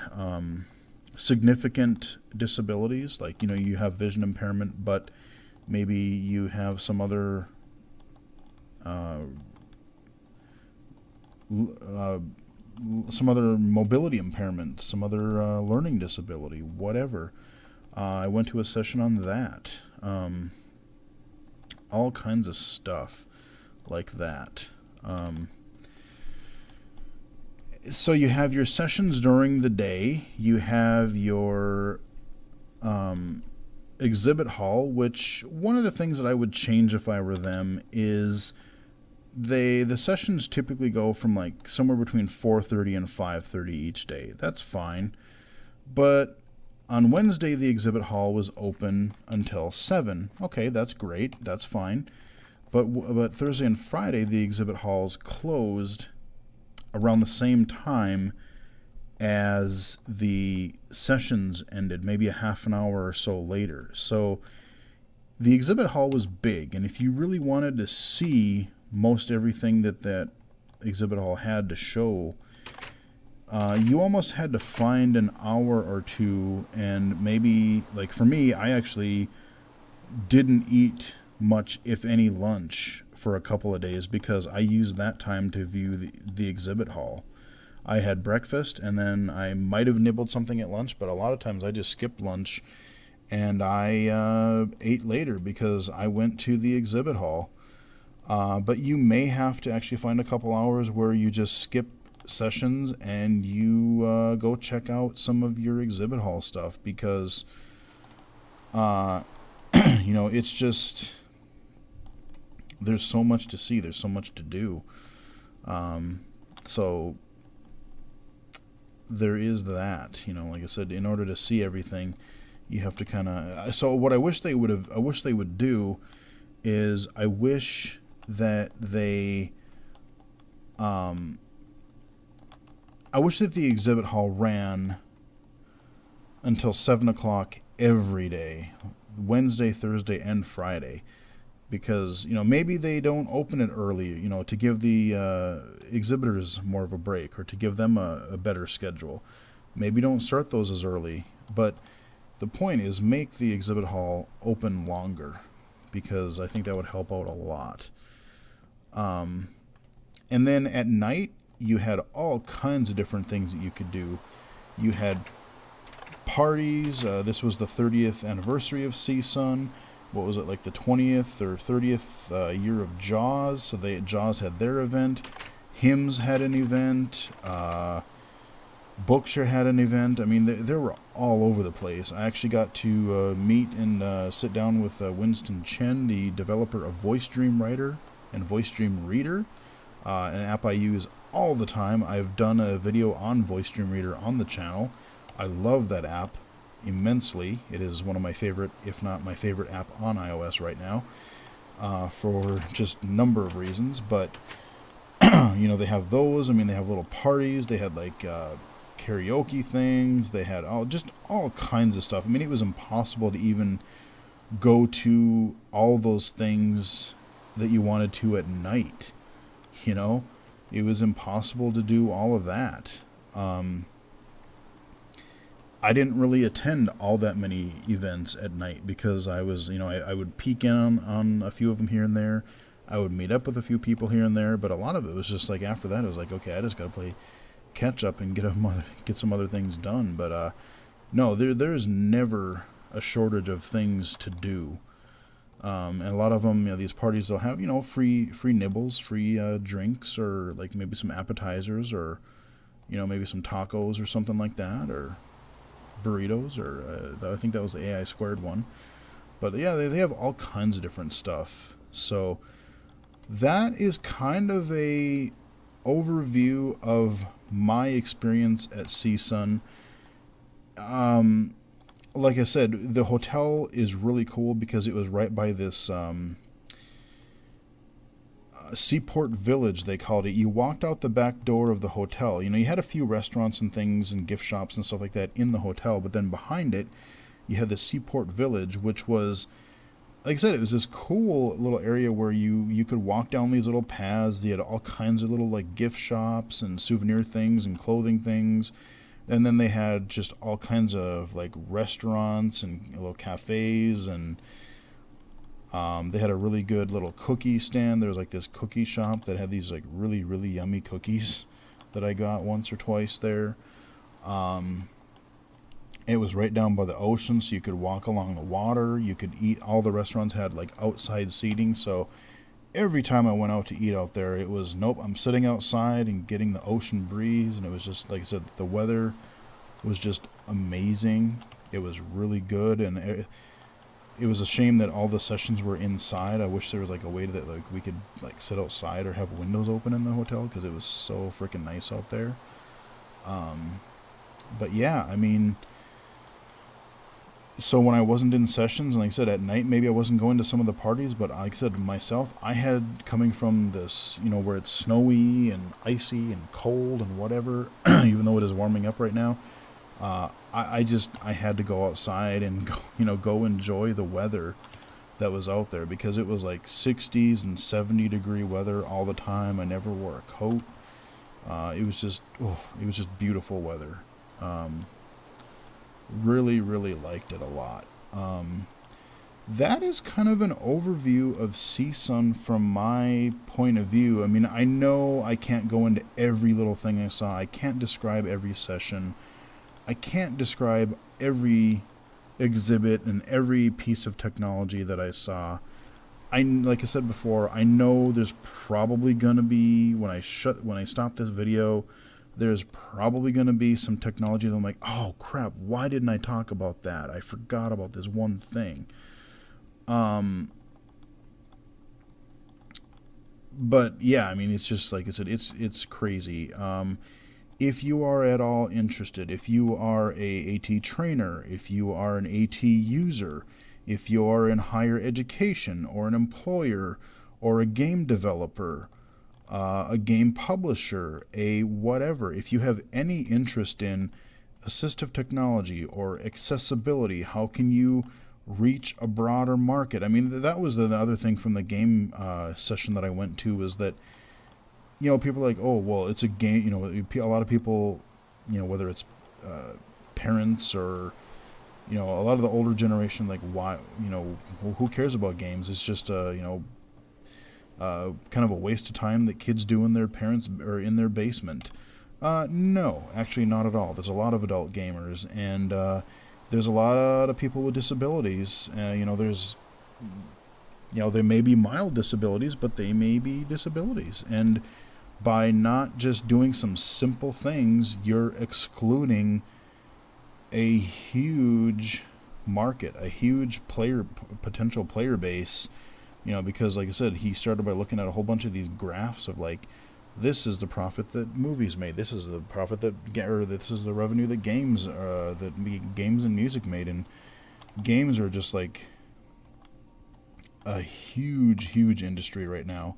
Significant disabilities, like you have vision impairment, but maybe you have some other mobility impairment, some other learning disability, whatever. I went to a session on that. all kinds of stuff like that. So you have your sessions during the day. You have your exhibit hall, which one of the things that I would change if I were them is the sessions typically go from like somewhere between 4:30 and 5:30 each day. That's fine. But on Wednesday, the exhibit hall was open until 7. Okay, that's great. That's fine. But Thursday and Friday, the exhibit halls closed around the same time as the sessions ended, maybe a half an hour or so later. So the exhibit hall was big, and if you really wanted to see most everything that exhibit hall had to show, you almost had to find an hour or two, and maybe, like for me, I actually didn't eat much, if any, lunch for a couple of days because I used that time to view the exhibit hall. I had breakfast, and then I might have nibbled something at lunch, but a lot of times I just skipped lunch, and I ate later because I went to the exhibit hall. But you may have to actually find a couple hours where you just skip sessions and you go check out some of your exhibit hall stuff because, it's just, there's so much to see, there's so much to do. So there is that, like I said, in order to see everything, you have to kind of, so what I wish they would do is I wish that the exhibit hall ran until 7 o'clock every day, Wednesday, Thursday, and Friday, because maybe they don't open it early, to give the exhibitors more of a break or to give them a better schedule. Maybe don't start those as early, but the point is make the exhibit hall open longer, because I think that would help out a lot. And then at night, you had all kinds of different things that you could do. You had parties. This was the 30th anniversary of CSUN. What was it, like the 20th or 30th year of Jaws? So Jaws had their event. Hymns had an event. Bookshare had an event. I mean, they were all over the place. I actually got to meet and sit down with Winston Chen, the developer of VoiceDream Writer and VoiceDream Reader, an app I use all the time. I've done a video on VoiceDream Reader on the channel. I love that app immensely. It is one of my favorite, if not my favorite app on iOS right now, for just a number of reasons. But they have those. I mean, they have little parties. They had like karaoke things. They had all kinds of stuff. I mean, it was impossible to even go to all those things that you wanted to at night. It was impossible to do all of that. I didn't really attend all that many events at night because I was, I would peek in on a few of them here and there. I would meet up with a few people here and there, but a lot of it was just like after that, it was like, okay, I just got to play catch up and get some other things done. But no, there's never a shortage of things to do. And a lot of them, these parties, they'll have, free nibbles, free drinks, or like maybe some appetizers, or, maybe some tacos or something like that, or burritos, or I think that was the AI squared one. But yeah, they have all kinds of different stuff. So that is kind of a overview of my experience at CSUN. Like I said, the hotel is really cool because it was right by this Seaport Village, they called it. You walked out the back door of the hotel. You had a few restaurants and things and gift shops and stuff like that in the hotel, but then behind it, you had the Seaport Village, which was, like I said, it was this cool little area where you could walk down these little paths. They had all kinds of little like gift shops and souvenir things and clothing things. And then they had just all kinds of like restaurants and little cafes, and they had a really good little cookie stand. There was like this cookie shop that had these like really, really yummy cookies that I got once or twice there. It was right down by the ocean, so you could walk along the water. You could eat. All the restaurants had like outside seating, so every time I went out to eat out there, it was nope. I'm sitting outside and getting the ocean breeze, and it was just like I said, the weather was just amazing. It was really good, and it was a shame that all the sessions were inside. I wish there was like a way that like we could like sit outside or have windows open in the hotel because it was so freaking nice out there. But yeah, I mean, so when I wasn't in sessions, and like I said, at night, maybe I wasn't going to some of the parties, but like I said, myself, I had coming from this, where it's snowy and icy and cold and whatever, even though it is warming up right now, I had to go outside and go enjoy the weather that was out there, because it was like 60s and 70-degree weather all the time. I never wore a coat. It was just beautiful weather. Really, really liked it a lot. That is kind of an overview of CSUN from my point of view. I mean, I know I can't go into every little thing I saw. I can't describe every session. I can't describe every exhibit and every piece of technology that I saw. Like I said before, I know there's probably going to be, when I stop this video, there's probably going to be some technology that I'm like, oh crap, why didn't I talk about that? I forgot about this one thing. But yeah, I mean, it's just like I said, it's crazy. If you are at all interested, if you are a AT trainer, if you are an AT user, if you are in higher education or an employer or a game developer, a game publisher, a whatever, if you have any interest in assistive technology or accessibility, how can you reach a broader market? I mean, that was the other thing from the game session that I went to, was that people are like, oh, well, it's a game. A lot of people, whether it's parents or a lot of the older generation, like, why, who cares about games? It's just kind of a waste of time that kids do in their parents or in their basement. No, actually not at all. There's a lot of adult gamers, and there's a lot of people with disabilities. There's there may be mild disabilities, but they may be disabilities, and by not just doing some simple things, you're excluding a huge market, a huge potential player base. Because like I said, he started by looking at a whole bunch of these graphs of like, this is the profit that movies made, this is the profit this is the revenue that games and music made, and games are just like a huge industry right now.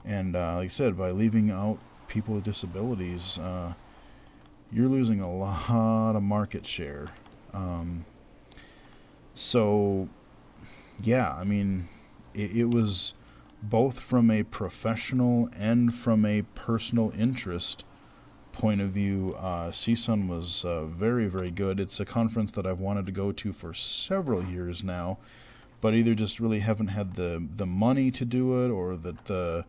And like I said, by leaving out people with disabilities, you're losing a lot of market share. So yeah, I mean, it was both from a professional and from a personal interest point of view. CSUN was very, very good. It's a conference that I've wanted to go to for several years now, but either just really haven't had the money to do it, or the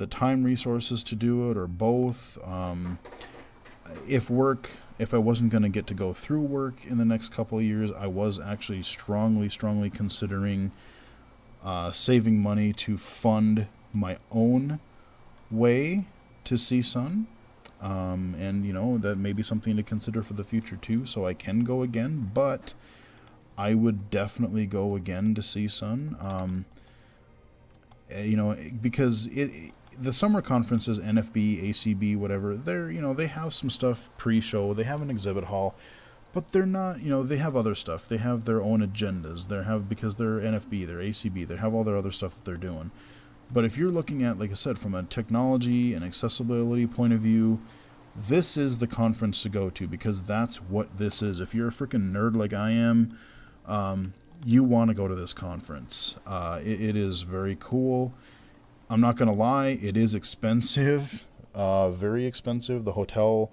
time resources to do it, or both. If I wasn't going to get to go through work in the next couple of years, I was actually strongly considering saving money to fund my own way to CSUN. And that may be something to consider for the future too, so I can go again, but I would definitely go again to CSUN. Because the summer conferences, NFB, ACB, whatever, they have some stuff pre-show, they have an exhibit hall, but they're not, they have other stuff. They have their own agendas. Because they're NFB, they're ACB, they have all their other stuff that they're doing. But if you're looking at, like I said, from a technology and accessibility point of view, this is the conference to go to, because that's what this is. If you're a freaking nerd like I am, you want to go to this conference. It is very cool. I'm not going to lie, it is expensive, very expensive. The hotel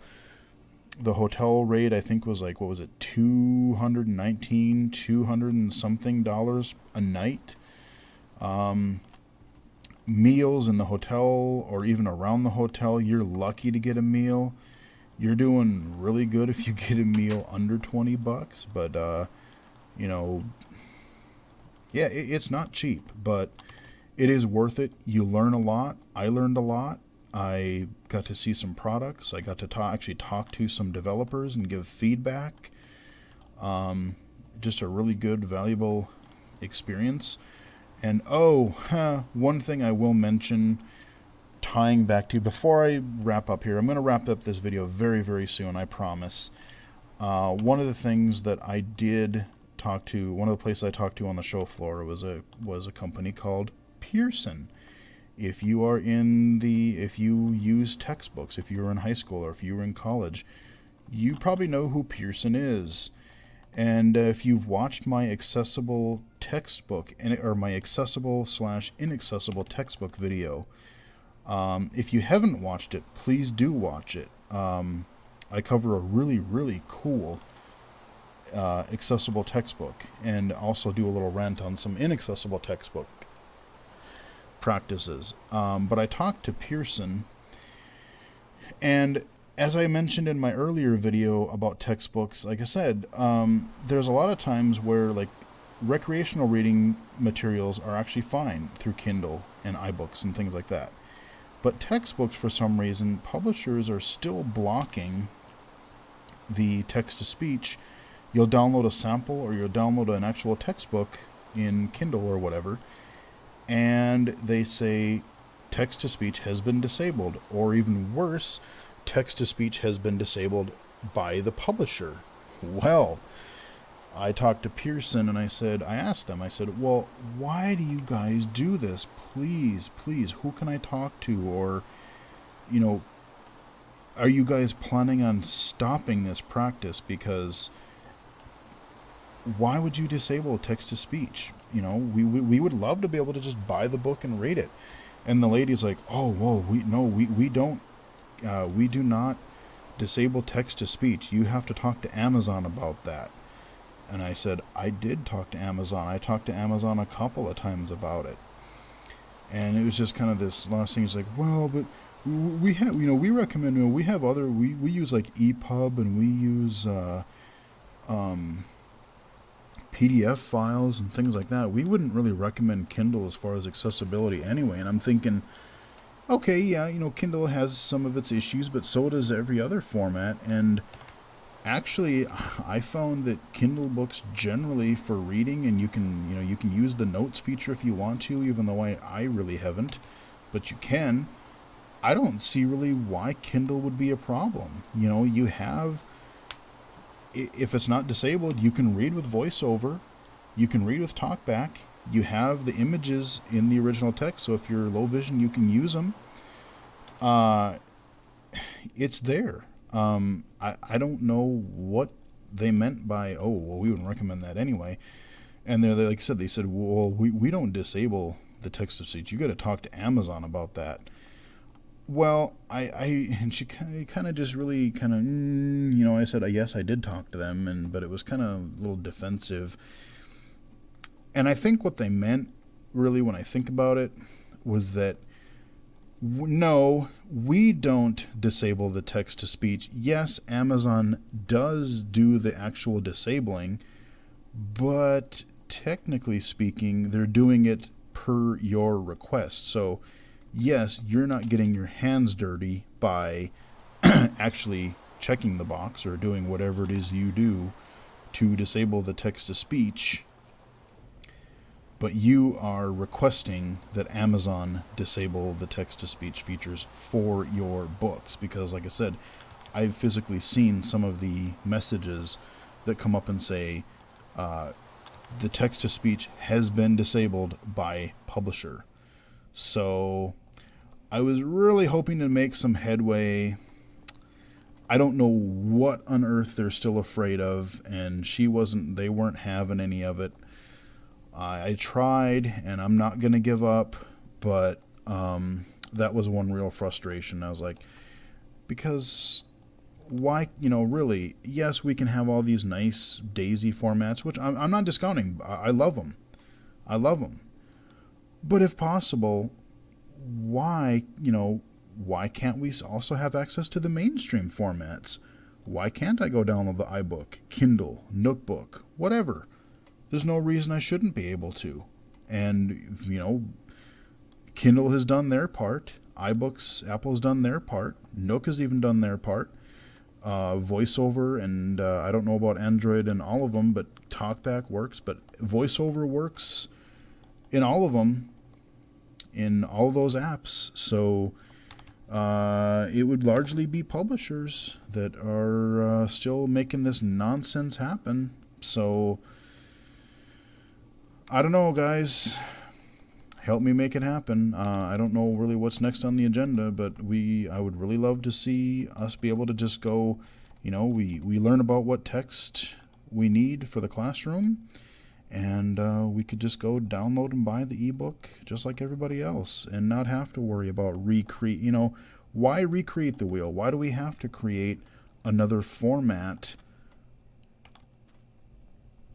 rate, I think, was like, what was it, $200 and something a night. Meals in the hotel or even around the hotel, you're lucky to get a meal. you're doing really good if you get a meal under $20. But you know, yeah, it's not cheap, but it is worth it. You learn a lot. I learned a lot. I got to see some products. I got to actually talk to some developers and give feedback. Just a really good, valuable experience. And one thing I will mention, tying back to, before I wrap up here, I'm going to wrap up this video very, very soon, I promise. One of the things that I did talk to, one of the places I talked to on the show floor was a company called CSUN. If you use textbooks, if you were in high school or if you were in college, you probably know who CSUN is. And if you've watched my accessible textbook, or my accessible/inaccessible textbook video, if you haven't watched it, please do watch it. I cover a really, really cool accessible textbook, and also do a little rant on some inaccessible textbook practices. But I talked to CSUN, and as I mentioned in my earlier video about textbooks, like I said, there's a lot of times where like recreational reading materials are actually fine through Kindle and iBooks and things like that. But textbooks, for some reason, publishers are still blocking the text-to-speech. You'll download a sample or you'll download an actual textbook in Kindle or whatever, and they say text-to-speech has been disabled, or even worse, text-to-speech has been disabled by the publisher. Well, I talked to CSUN and I asked them, well, why do you guys do this? Please, who can I talk to? Or, are you guys planning on stopping this practice? Because why would you disable text-to-speech? We would love to be able to just buy the book and read it. And the lady's like, we do not disable text-to-speech. You have to talk to Amazon about that. And I said, I did talk to Amazon. I talked to Amazon a couple of times about it. And it was just kind of this last thing. It's like, well, but we have, we recommend, we have other, we use like EPUB, and we use PDF files and things like that. We wouldn't really recommend Kindle as far as accessibility anyway. And I'm thinking, okay, yeah, Kindle has some of its issues, but so does every other format. And actually, I found that Kindle books generally for reading, and you can use the notes feature if you want to, even though I really haven't, but you can. I don't see really why Kindle would be a problem. You have, if it's not disabled, you can read with voiceover, you can read with talkback, you have the images in the original text, so if you're low vision, you can use them. It's there. I don't know what they meant by, we wouldn't recommend that anyway. And they're like I said, well, we don't disable the text-to-speech. You got to talk to Amazon about that. Well, and she kind of just really kind of, I said, yes, I did talk to them, but it was kind of a little defensive. And I think what they meant, really, when I think about it, was that, no, we don't disable the text-to-speech. Yes, Amazon does do the actual disabling, but technically speaking, they're doing it per your request. So, yes, you're not getting your hands dirty by actually checking the box or doing whatever it is you do to disable the text-to-speech, but you are requesting that Amazon disable the text-to-speech features for your books. Because, like I said, I've physically seen some of the messages that come up and say, the text-to-speech has been disabled by publisher. So I was really hoping to make some headway. I don't know what on earth they're still afraid of, and they weren't having any of it. I tried, and I'm not going to give up, but that was one real frustration. I was like, because why, really, yes, we can have all these nice DAISY formats, which I'm not discounting. I love them. But if possible, why, why can't we also have access to the mainstream formats? Why can't I go download the iBook, Kindle, Nookbook, whatever? There's no reason I shouldn't be able to. And, Kindle has done their part. iBooks, Apple's done their part. Nook has even done their part. VoiceOver, and I don't know about Android and all of them, but TalkBack works. But VoiceOver works in all of them, in all those apps. So it would largely be publishers that are still making this nonsense happen. So I don't know, guys. Help me make it happen. I don't know really what's next on the agenda, but I would really love to see us be able to just go, we learn about what text we need for the classroom, and we could just go download and buy the ebook just like everybody else and not have to worry about why recreate the wheel? Why do we have to create another format?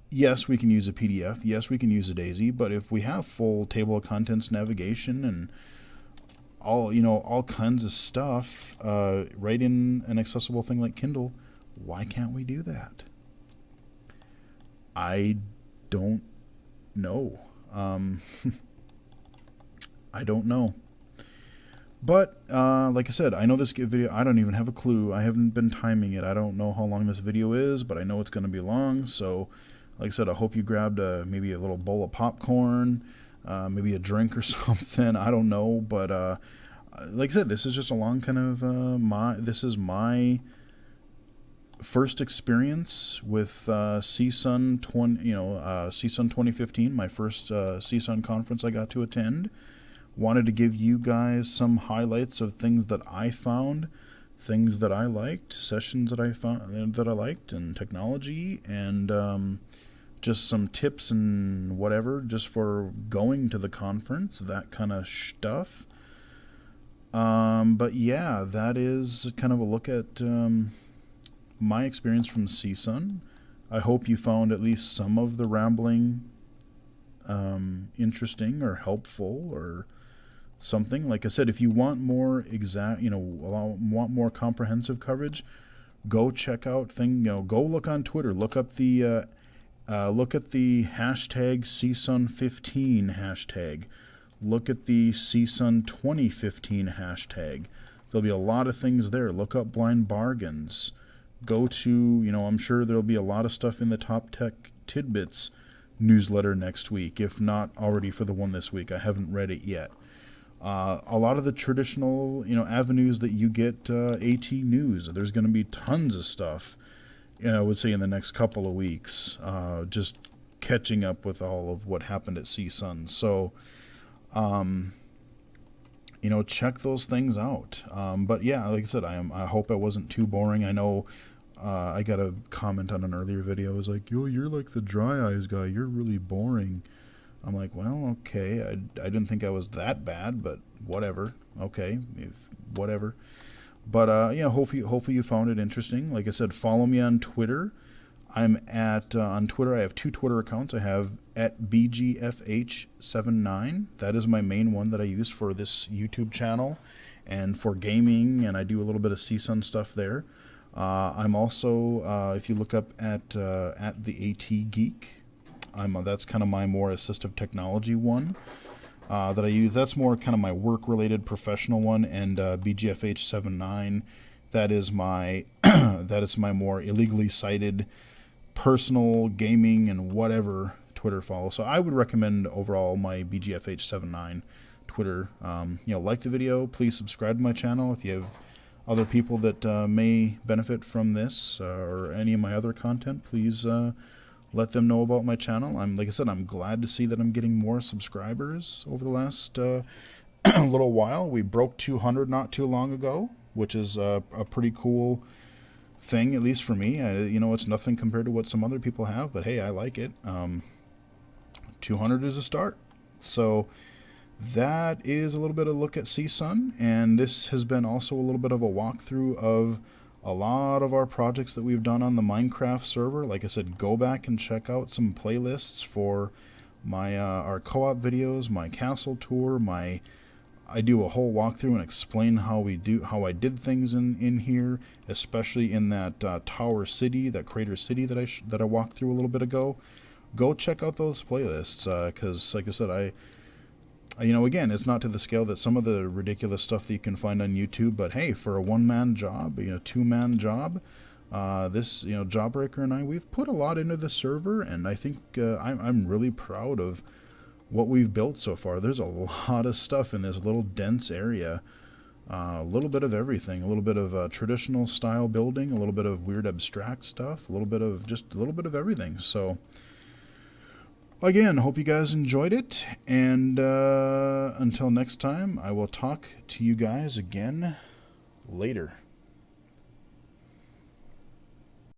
Yes, we can use a PDF. Yes, we can use a DAISY. But if we have full table of contents navigation and all kinds of stuff right in an accessible thing like Kindle, why can't we do that? I don't know. I don't know. But like I said, I know this video, I don't even have a clue. I haven't been timing it. I don't know how long this video is, but I know it's going to be long. So like I said, I hope you grabbed maybe a little bowl of popcorn, maybe a drink or something. I don't know, but like I said, this is just a long kind of this is my first experience with CSUN CSUN 2015, my first CSUN conference I got to attend. Wanted to give you guys some highlights of things that I found, things that I liked, sessions that I found that I liked, and technology, and just some tips and whatever just for going to the conference, that kind of stuff. But yeah, that is kind of a look at my experience from CSUN. I hope you found at least some of the rambling interesting or helpful or something. Like I said, if you want more want more comprehensive coverage, go check out go look on Twitter, look up the hashtag CSUN15 hashtag. Look at the CSUN 2015 hashtag. There'll be a lot of things there. Look up blind bargains. Go to, I'm sure there'll be a lot of stuff in the Top Tech Tidbits newsletter next week, if not already for the one this week. I haven't read it yet. A lot of the traditional, avenues that you get AT News. There's going to be tons of stuff, I would say in the next couple of weeks, just catching up with all of what happened at CSUN. So, check those things out. But yeah, like I said, I hope I wasn't too boring. I know I got a comment on an earlier video. It was like, yo, you're like the dry eyes guy. You're really boring. I'm like, well, okay. I didn't think I was that bad, but whatever. Okay, whatever. But hopefully you found it interesting. Like I said, follow me on Twitter. I'm at on Twitter. I have two Twitter accounts. I have at BGFH79. That is my main one that I use for this YouTube channel and for gaming, and I do a little bit of CSUN stuff there. I'm also, if you look up at the AT Geek, that's kind of my more assistive technology one that I use. That's more kind of my work-related professional one, and BGFH79. That is my more illegally cited personal gaming and whatever Twitter follow. So I would recommend overall my BGFH79 Twitter. Like the video, please subscribe to my channel if you have other people that may benefit from this or any of my other content. Please let them know about my channel. Like I said, I'm glad to see that I'm getting more subscribers over the last little while. We broke 200 not too long ago, which is a pretty cool thing, at least for me. It's nothing compared to what some other people have, but hey, I like it. 200 is a start. So that is a little bit of a look at CSUN, and this has been also a little bit of a walkthrough of a lot of our projects that we've done on the Minecraft server. Like I said, go back and check out some playlists for my our co-op videos, my castle tour, my I do a whole walkthrough and explain how I did things in here, especially in that Tower City, that Crater City that I walked through a little bit ago. Go check out those playlists, because like I said, again, it's not to the scale that some of the ridiculous stuff that you can find on YouTube, but hey, for a one-man job, two-man job, this, Jawbreaker and we've put a lot into the server, and I think I'm really proud of what we've built so far. There's a lot of stuff in this little dense area. A little bit of everything. A little bit of traditional style building, a little bit of weird abstract stuff, a little bit of everything. So again, hope you guys enjoyed it, and until next time, I will talk to you guys again later.